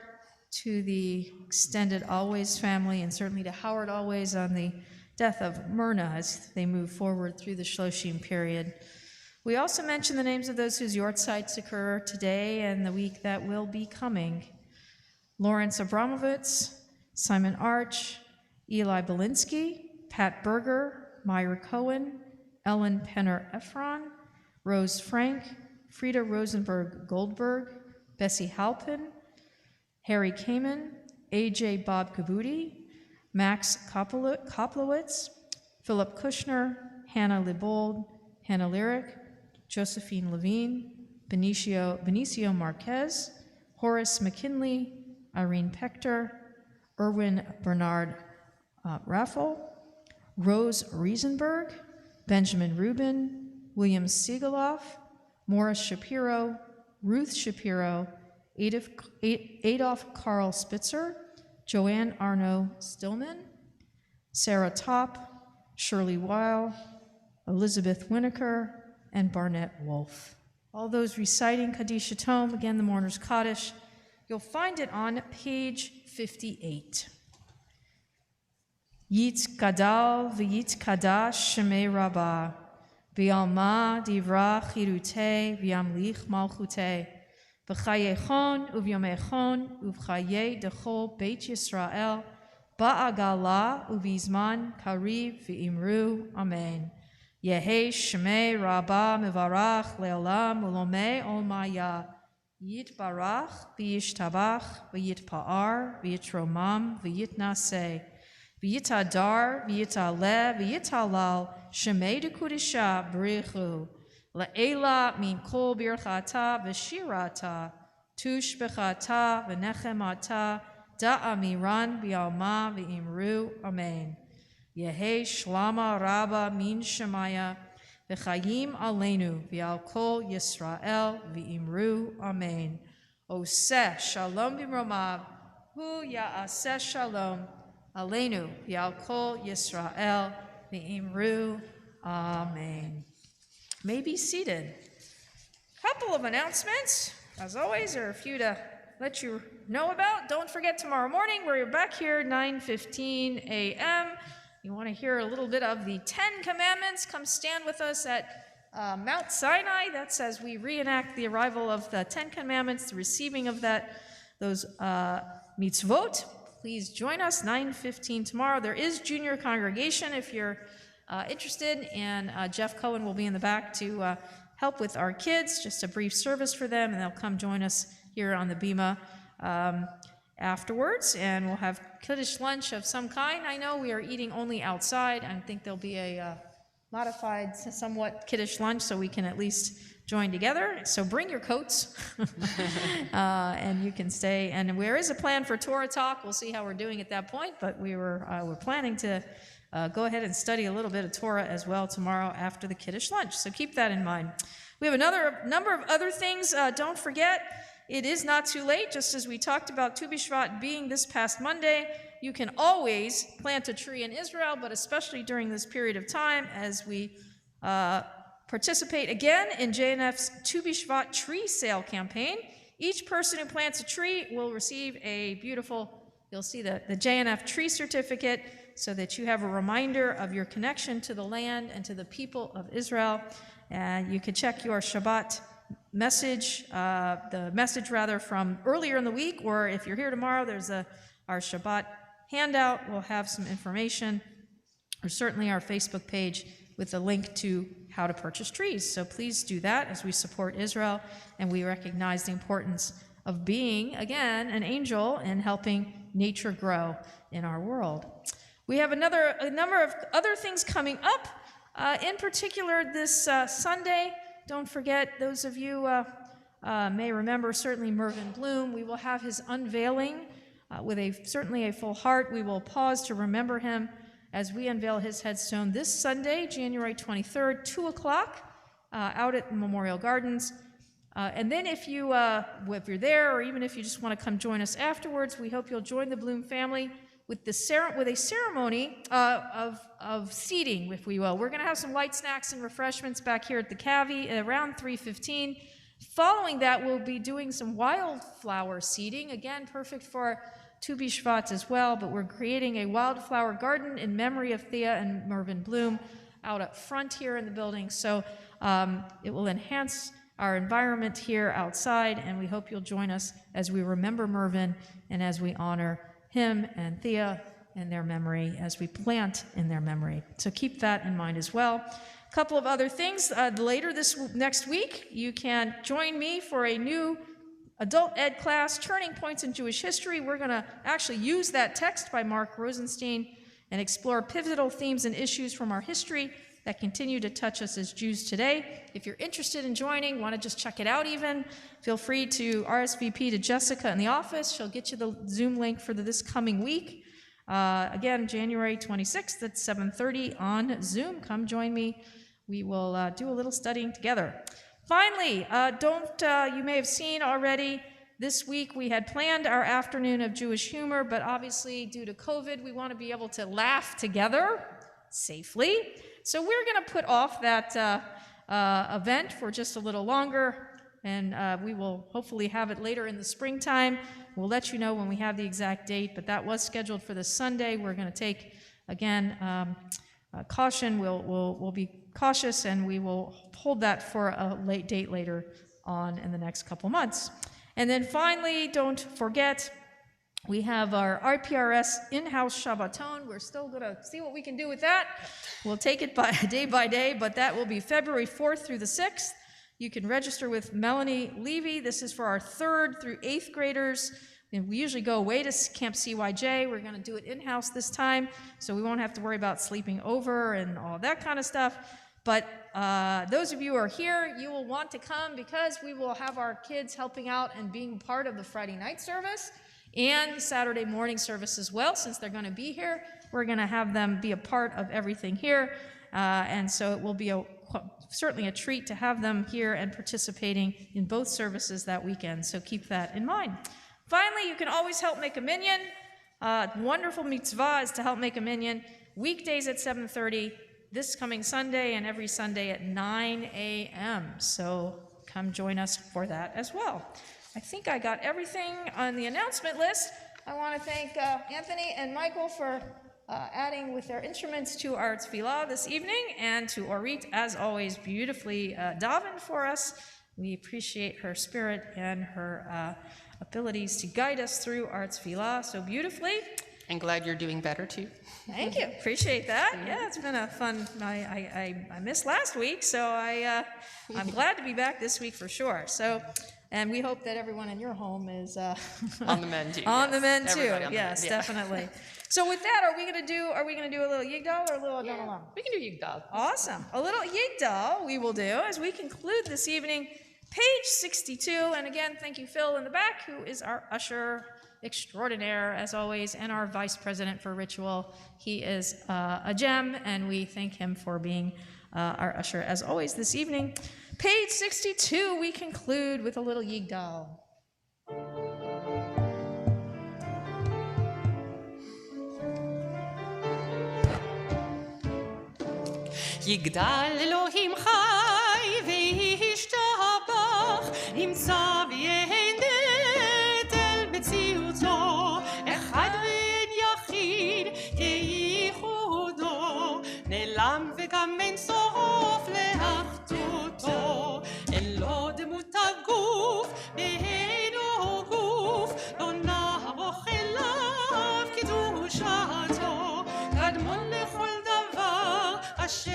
to the extended Always family, and certainly to Howard Always on the death of Myrna as they move forward through the Shloshim period. We also mention the names of those whose yortzites occur today and the week that will be coming. Lawrence Abramovitz, Simon Arch, Eli Belinsky, Pat Berger, Myra Cohen, Ellen Penner Efron, Rose Frank, Frida Rosenberg Goldberg, Bessie Halpin, Harry Kamen, AJ Bob Kabuti, Max Koplowitz, Philip Kushner, Hannah Libold, Hannah Lyric, Josephine Levine, Benicio Marquez, Horace McKinley, Irene Pector, Erwin Bernard Raffel, Rose Riesenberg, Benjamin Rubin, William Siegeloff, Morris Shapiro, Ruth Shapiro, Adolf Karl Spitzer, Joanne Arno Stillman, Sarah Topp, Shirley Weil, Elizabeth Winokur, and Barnett Wolf. All those reciting Kaddish Tome, again the Mourner's Kaddish, you'll find it on page 58. Yitz Gadal v'yitz Kadash Shemei Rabbah, v'yalma divra chirute v'yamlich malchute, v'chayechon uvyomechon uvchaye dechol Beit Yisrael, ba'agala uvizman kariv v'imru, Amen. Yehi Shemei Rabbah Mevarach Leolam Ulomei Olmaya, Yitbarach v'yishtabach v'yitpa'ar v'yitromam v'yitnaseh, v'yitadar v'yitaleh v'yitalal Shemei Dekudisha B'richu, Le'ela min kol birchata v'shirata, tush bechata v'nechemata, da'amiran b'alma v'imru, Amen. Yehi Shlama Rabba min Shemaya, v'chayim aleinu v'al kol Yisrael v'imru, Amen. Oseh shalom b'mromav, hu ya'aseh shalom aleinu v'al kol Yisrael v'imru, Amen. may be seated. Couple of announcements, as always, are a few to let you know about. Don't forget tomorrow morning, we're back here 9:15 a.m. You want to hear a little bit of the 10 Commandments? Come stand with us at Mount Sinai. That's as we reenact the arrival of the 10 Commandments, the receiving of those mitzvot. Please join us 9:15 tomorrow. There is junior congregation if you're interested, and Jeff Cohen will be in the back to help with our kids. Just a brief service for them, and they'll come join us here on the Bima afterwards, and we'll have Kiddush lunch of some kind. I know we are eating only outside. I think there'll be a modified, somewhat Kiddush lunch, so we can at least join together. So bring your coats, and you can stay. And there is a plan for Torah talk. We'll see how we're doing at that point, but we're planning to go ahead and study a little bit of Torah as well tomorrow after the Kiddush lunch. So keep that in mind. We have another number of other things. Don't forget, it is not too late. Just as we talked about Tu B'Shvat being this past Monday, you can always plant a tree in Israel, but especially during this period of time as we participate again in JNF's Tu B'Shvat tree sale campaign. Each person who plants a tree will receive a beautiful, you'll see the JNF tree certificate, so that you have a reminder of your connection to the land and to the people of Israel. And you can check your Shabbat message, the message rather from earlier in the week, or if you're here tomorrow, there's our Shabbat handout. We'll have some information, or certainly our Facebook page with a link to how to purchase trees. So please do that as we support Israel, and we recognize the importance of being, again, an angel and helping nature grow in our world. We have a number of other things coming up. In particular, this Sunday, don't forget, those of you may remember, certainly Mervyn Bloom. We will have his unveiling with certainly a full heart. We will pause to remember him as we unveil his headstone this Sunday, January 23rd, 2 o'clock, out at Memorial Gardens. And then if you're there, or even if you just want to come join us afterwards, we hope you'll join the Bloom family with a ceremony of seating, if we will. We're going to have some light snacks and refreshments back here at the Cavi at around 3:15. Following that, we'll be doing some wildflower seeding. Again, perfect for Tu B'Shvat as well, but we're creating a wildflower garden in memory of Thea and Mervyn Bloom out up front here in the building. So it will enhance our environment here outside, and we hope you'll join us as we remember Mervyn and as we honor him and Thea in their memory, as we plant in their memory. So keep that in mind as well. A couple of other things. Later next week, you can join me for a new adult ed class, Turning Points in Jewish History. We're going to actually use that text by Mark Rosenstein and explore pivotal themes and issues from our history that continue to touch us as Jews today. If you're interested in joining, want to just check it out even, feel free to RSVP to Jessica in the office. She'll get you the Zoom link for this coming week. Again, January 26th at 7:30 on Zoom. Come join me. We will do a little studying together. Finally, you may have seen already, this week we had planned our afternoon of Jewish humor, but obviously due to COVID, we want to be able to laugh together safely. So we're going to put off that event for just a little longer, and we will hopefully have it later in the springtime. We'll let you know when we have the exact date, but that was scheduled for this Sunday. We're going to take, again, caution. We'll be cautious, and we will hold that for a late date later on in the next couple months. And then finally, don't forget, we have our RPRS in-house Shabbaton. We're still going to see what we can do with that. We'll take it by day, but that will be February 4th through the 6th. You can register with Melanie Levy. This is for our 3rd through 8th graders. And we usually go away to Camp CYJ. We're going to do it in-house this time, so we won't have to worry about sleeping over and all that kind of stuff. But those of you who are here, you will want to come because we will have our kids helping out and being part of the Friday night service and Saturday morning service as well. Since they're going to be here, we're going to have them be a part of everything here. And so it will be certainly a treat to have them here and participating in both services that weekend. So keep that in mind. Finally, you can always help make a minyan. Wonderful mitzvah is to help make a minyan. Weekdays at 7:30, this coming Sunday and every Sunday at 9 a.m. So come join us for that as well. I think I got everything on the announcement list. I want to thank Anthony and Michael for adding with their instruments to our tefillah this evening, and to Orit, as always, beautifully davened for us. We appreciate her spirit and her abilities to guide us through our tefillah so beautifully. And glad you're doing better too. Thank you. Appreciate that. Yeah, it's been a fun. I missed last week, so I'm glad to be back this week for sure. So, and we hope that everyone in your home is On the mend too. on yes. the mend too. Everybody on the Yes, mend, yeah. definitely. So with that, are we gonna do a little Yigdal or a little Adon Olam? We can do Yigdal. Awesome. A little Yigdal we will do as we conclude this evening, page 62. And again, thank you, Phil, in the back, who is our usher extraordinaire, as always, and our vice president for ritual. He is a gem, and we thank him for being our usher, as always, this evening. Page 62, we conclude with a little Yigdal. יגדל אלוהים חי וישתבח, ימצא ויהנת אל מציאותו, אחד ואין יחיד כייחודו, נעלם וגם אין סוף לאחדותו, אין לו דמות הגוף ואינו גוף, לא נערוך אליו קדושתו, קדמון לכל דבר אשר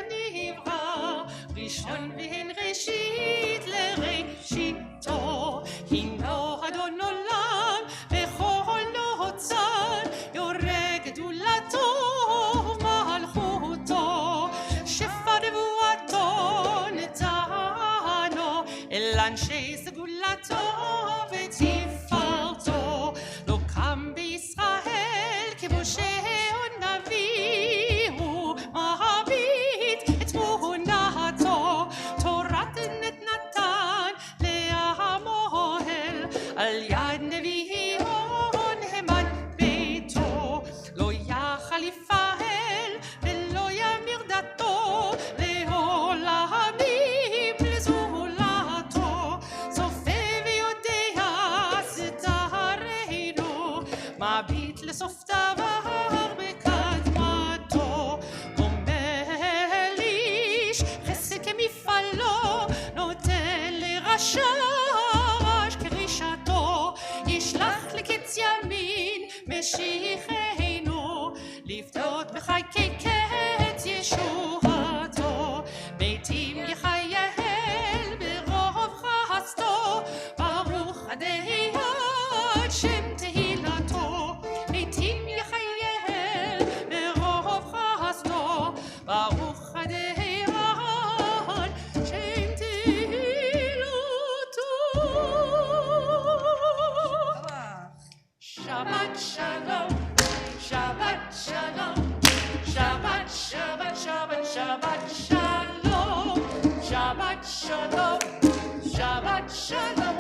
נברא, ראשון ואין ראשית לראשיתו, הינו אדון עולם בכל נוצר, יורה גדולתו ומלכותו, שפע נבואתו נתנו אל אנשי סגולתו ותפארתו, לא קם בישראל כמשה או נביא, הוא מביט את תמונתו, תורת נתן לעמו אל, על יד נביאו נאמן ביתו, לא יחל יפעל ולא ימיר דתו, לעולמים לזולתו, צופה ויודע סתרנו, מביט לסוף דבר בקדמתו, גומל איש חסד כמפעלו, נותן לרשע רש כרישתו, ישלח לקץ ימין משיחנו, לפדות בחיי קץ ישועתו, מתים יחייל ברוב חסדו, ברוך עדי עד שם תהילתו, מתים יחייל ברוב חסדו, ברוך עדי עד שם תהילתו. Shabbat shalom, Shabbat shalom, Shabbat, Shabbat, Shabbat, Shabbat shalom, Shabbat shalom, Shabbat shalom,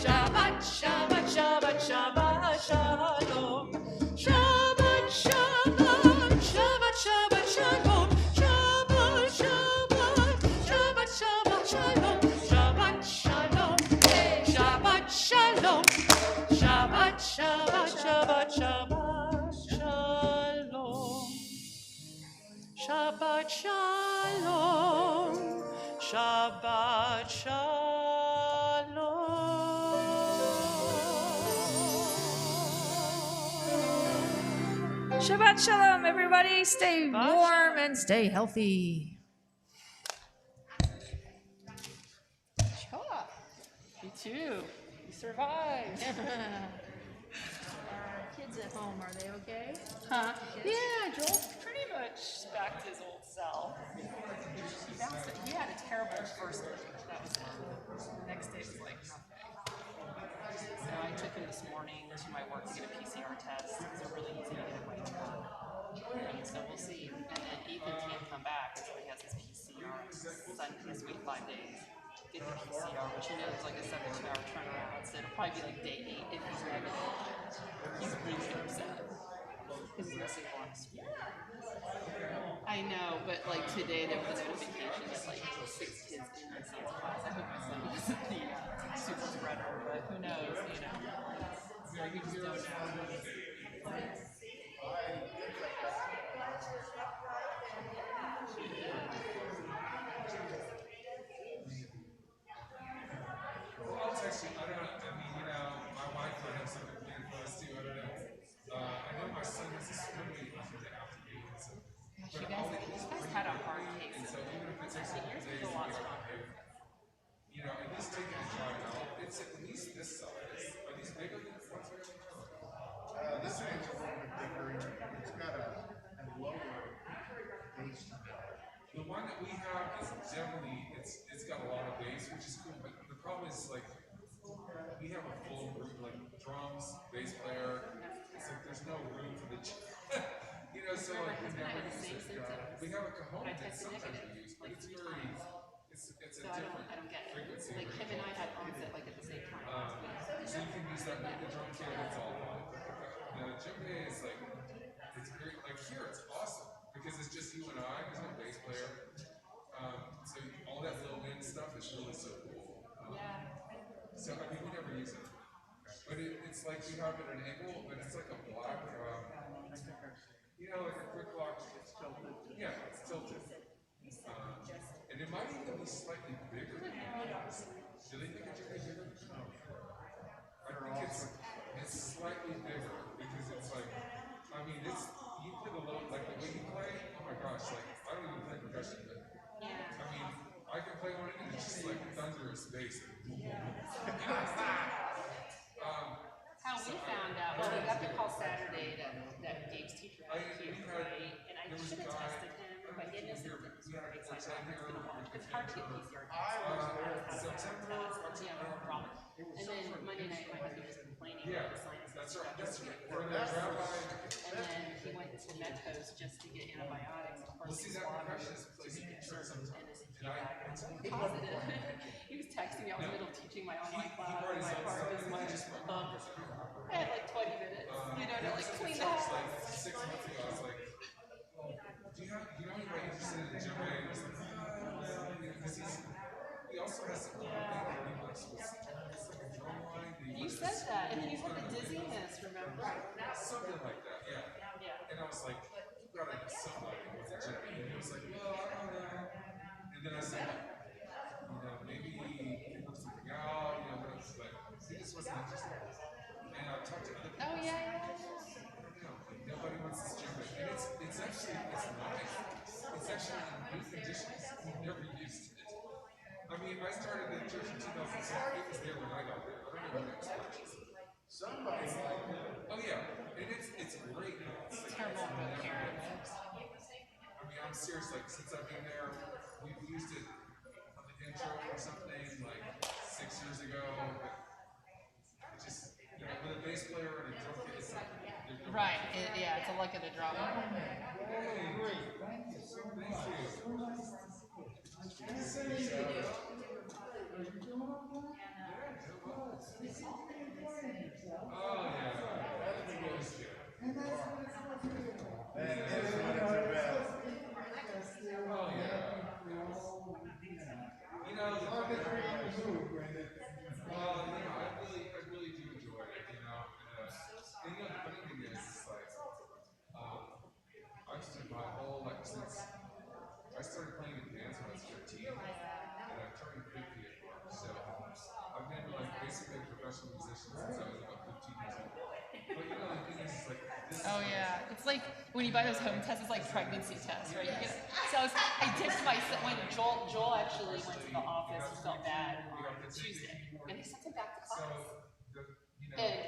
Shabbat, Shabbat, Shabbat, Shabbat shalom, Shabbat shalom, Shabbat, Shabbat shalom, Shabbat, Shabbat, Shabbat, Shabbat shalom, Shabbat shalom, Shabbat shalom, Shabbat, Shabbat, Shabbat, Shabbat shalom, Shabbat shalom, Shabbat shalom. Shabbat shalom, everybody. Stay warm and stay healthy. You too. You survived. Kids at home, are they okay? Huh? Yeah, Joel's pretty much back to his old self. He had a terrible first day. That was it. The next day was like nothing. So I took him this morning to my work to get a PCR test. It's really easy to get it right now. And so we'll see. And then Ethan can't come back until he has his PCR. Sunday this week, 5 days. Get the PCR, which you know is like a 72-hour turnaround. So it'll probably be like day 8 if he's negative. He's really upset because he's missing one. I know. No, but like today there was a notification that like 6 kids in my son's class. I hope my son wasn't the super spreader, but who knows, you know. So you just don't know. Well, I'll text you. I don't know. I mean, my wife would have something planned for us too. I don't know. I know my son has a swim meet the afternoon. So, Gosh, you guys had a hard case. and so even if it takes a couple days, Yours was a lot stronger. at least take it and try it out. It's at least this size. Are these bigger than the ones I have? This one's a little bit bigger. It's got a lower base. The one that we have is definitely it's got a lot of bass, which is cool. But the problem is like we have a full group like drums, bass player. It's like there's no room for the so like we never use it. We have a cajon that sometimes we use, but it's very it's a different I don't get it. frequency. Like him and I had onset like at the same time. So you can use that with the drum kit. It's all fine. The djembe is like it's great. Like here, it's awesome because it's just you and I. There's no bass player. So all that little wind stuff is really so cool. So I mean, we never use it, but it's like you have it enabled, but it's like a black, like a quick lock. Yeah, it's tilted. And it might even be slightly bigger than yours. Do they think it's bigger? No. I think it's slightly bigger because it's like, I mean, you play the low, like the way you play. Oh my gosh, like I don't even play percussion, but I mean, I can play on it and it's just like thunderous bass. How we found out, well, we got the call Saturday that Dave's teacher had here, right? And I should have tested him, but he had no symptoms, right? So I thought he was going to watch. It's hard to get PCR tests. September, No problem. And then Monday night, my husband was complaining about the sinus. That's right. That's right. For the rabbi. And then he went to Medco's just to get antibiotics. Of course, See that percussion is place you can turn sometimes. And positive. He was texting me. I was in the middle of teaching my online class. My part was my I had like 20 minutes, to like clean the house. Like 6 months ago, I was like, do you know anybody interested in djembe? And he's like, because he also has some thing where he works with, it's like a drum line. You said that, and then you had the dizziness, remember? Something like that, yeah. And I was like, you gotta have somebody with a djembe. And he was like, well, I don't know. And then I said, maybe he works something out, but he just wasn't interested. And I talked to other people. Oh, yeah. Nobody wants this djembe. And it's actually nice. It's actually in good condition. We've never used it. I mean, I started at church in 2006. It was there when I got there. I don't know when it was. Somebody. Oh yeah, and it's great. It's like, Terrible for parents. I mean, I'm serious. Like since I've been there, we've used it on the intro or something like 6 years ago. But it just with a bass player and a drum kit, it's like Right, it's a luck of the draw. Great. Thank you. Oh yeah. I really do enjoy it, and the funny thing is, like, I've spent my whole, since I started playing in bands when I was 15, and I turned 50 at March, so I've been, basically a professional musician since I was about 15 years old. But, the thing is, this Oh yeah, it's like when you buy those home tests, it's like pregnancy tests, right? I dipped when Joel actually went to the office, he felt bad on Tuesday, and they sent him back to class. And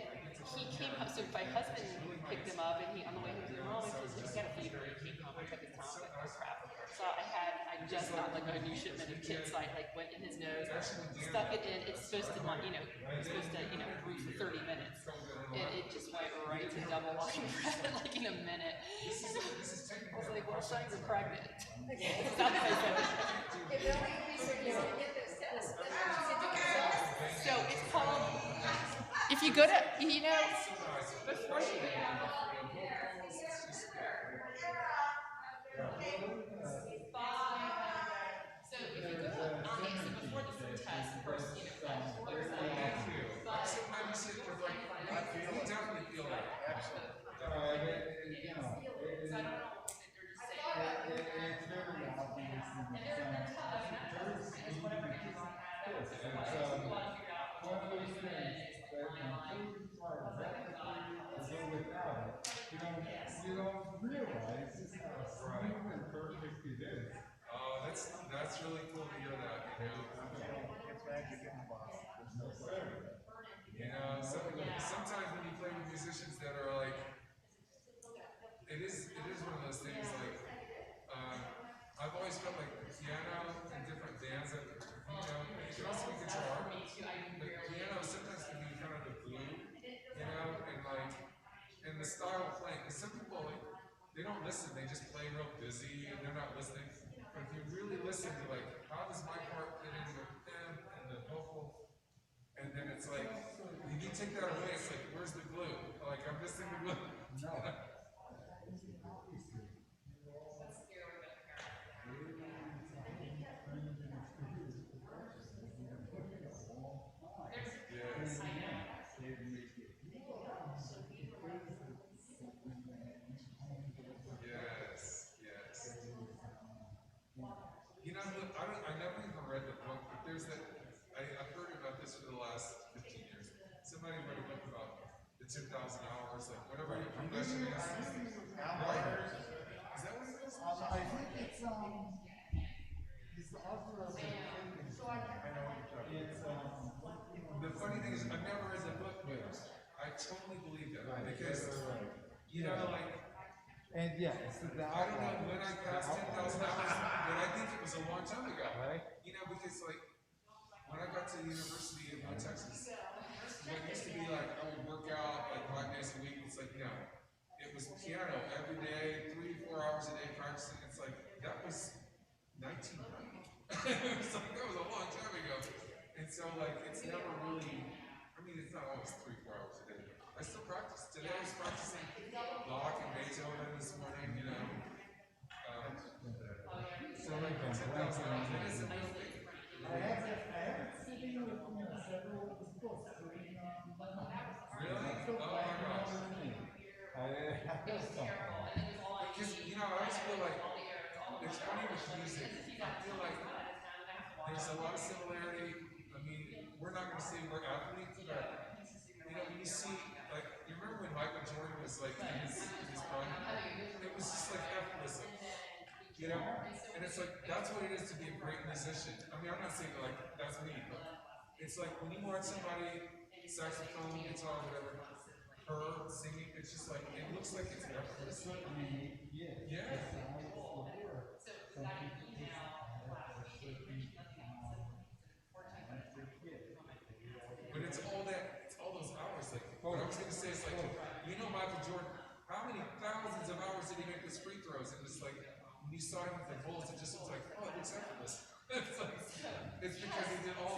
he came home, so my husband picked him up, and on the way home, he's got a fever, he came home, I took his time, like, oh crap. So I just got like a new shipment of kits, so I went in his nose, stuck it in, it's supposed to, breathe for 30 minutes. And it just went right to double line bread, like in a minute. I was like, well, son, you're pregnant. That's what I said. So it's called, if you go to, before you listen, they just play real busy and they're not listening. But if you really listen, you're like, how does my part fit in with them and the vocal? And then it's like, if you take that away, it's like, where's the glue? Like, I'm missing the glue. No. Yes. Yes, yes. You know, look, I never even read the book, but there's that, I've heard about this for the last 15 years. Somebody wrote a book about the 10,000 hours, like whatever your profession is. Right? Is that what it is? I think it's he's the author of I know what you're talking about. The funny thing is, I've never read the book, but I totally believe that. Because, you know, like, And yeah, it's the I don't know when I passed 10,000 hours, but I think it was a long time ago. Right. You know, because like when I got to the University of Texas, what used to be like I would work out like 5 days a week. It's like no, it was piano every day, 3 to 4 hours a day practicing. It's like that was 1990. It's like that was a long time ago. And so like it's never really. I mean, it's not always 3 to 4 hours a day. I still practice. Today I was practicing Bach and Beethoven this morning. You know. So like 10,000 hours, it is a real thing. I have sitting with several of his books. Really? Oh my gosh. Because, you know, I always feel like it's funny with music. I feel like there's a lot of similarity. I mean, we're not going to say we're athletes, but, you know, when you see, like, you remember when Michael Jordan was like in his prime? It was just like effortless. You know? And it's like, that's what it is to be a great musician. I mean, I'm not saying like, that's me, but it's like when you watch somebody, saxophone, guitar, whatever, her singing, it's just like, it looks like it's effortless. Yeah. But it's all those hours. Like, what I was going to say is like, you know Michael Jordan, how many thousands of hours did he make his free throws? And it's like, when you saw him with the Bulls, it just was like, oh, it looks effortless. It's like, it's because he did all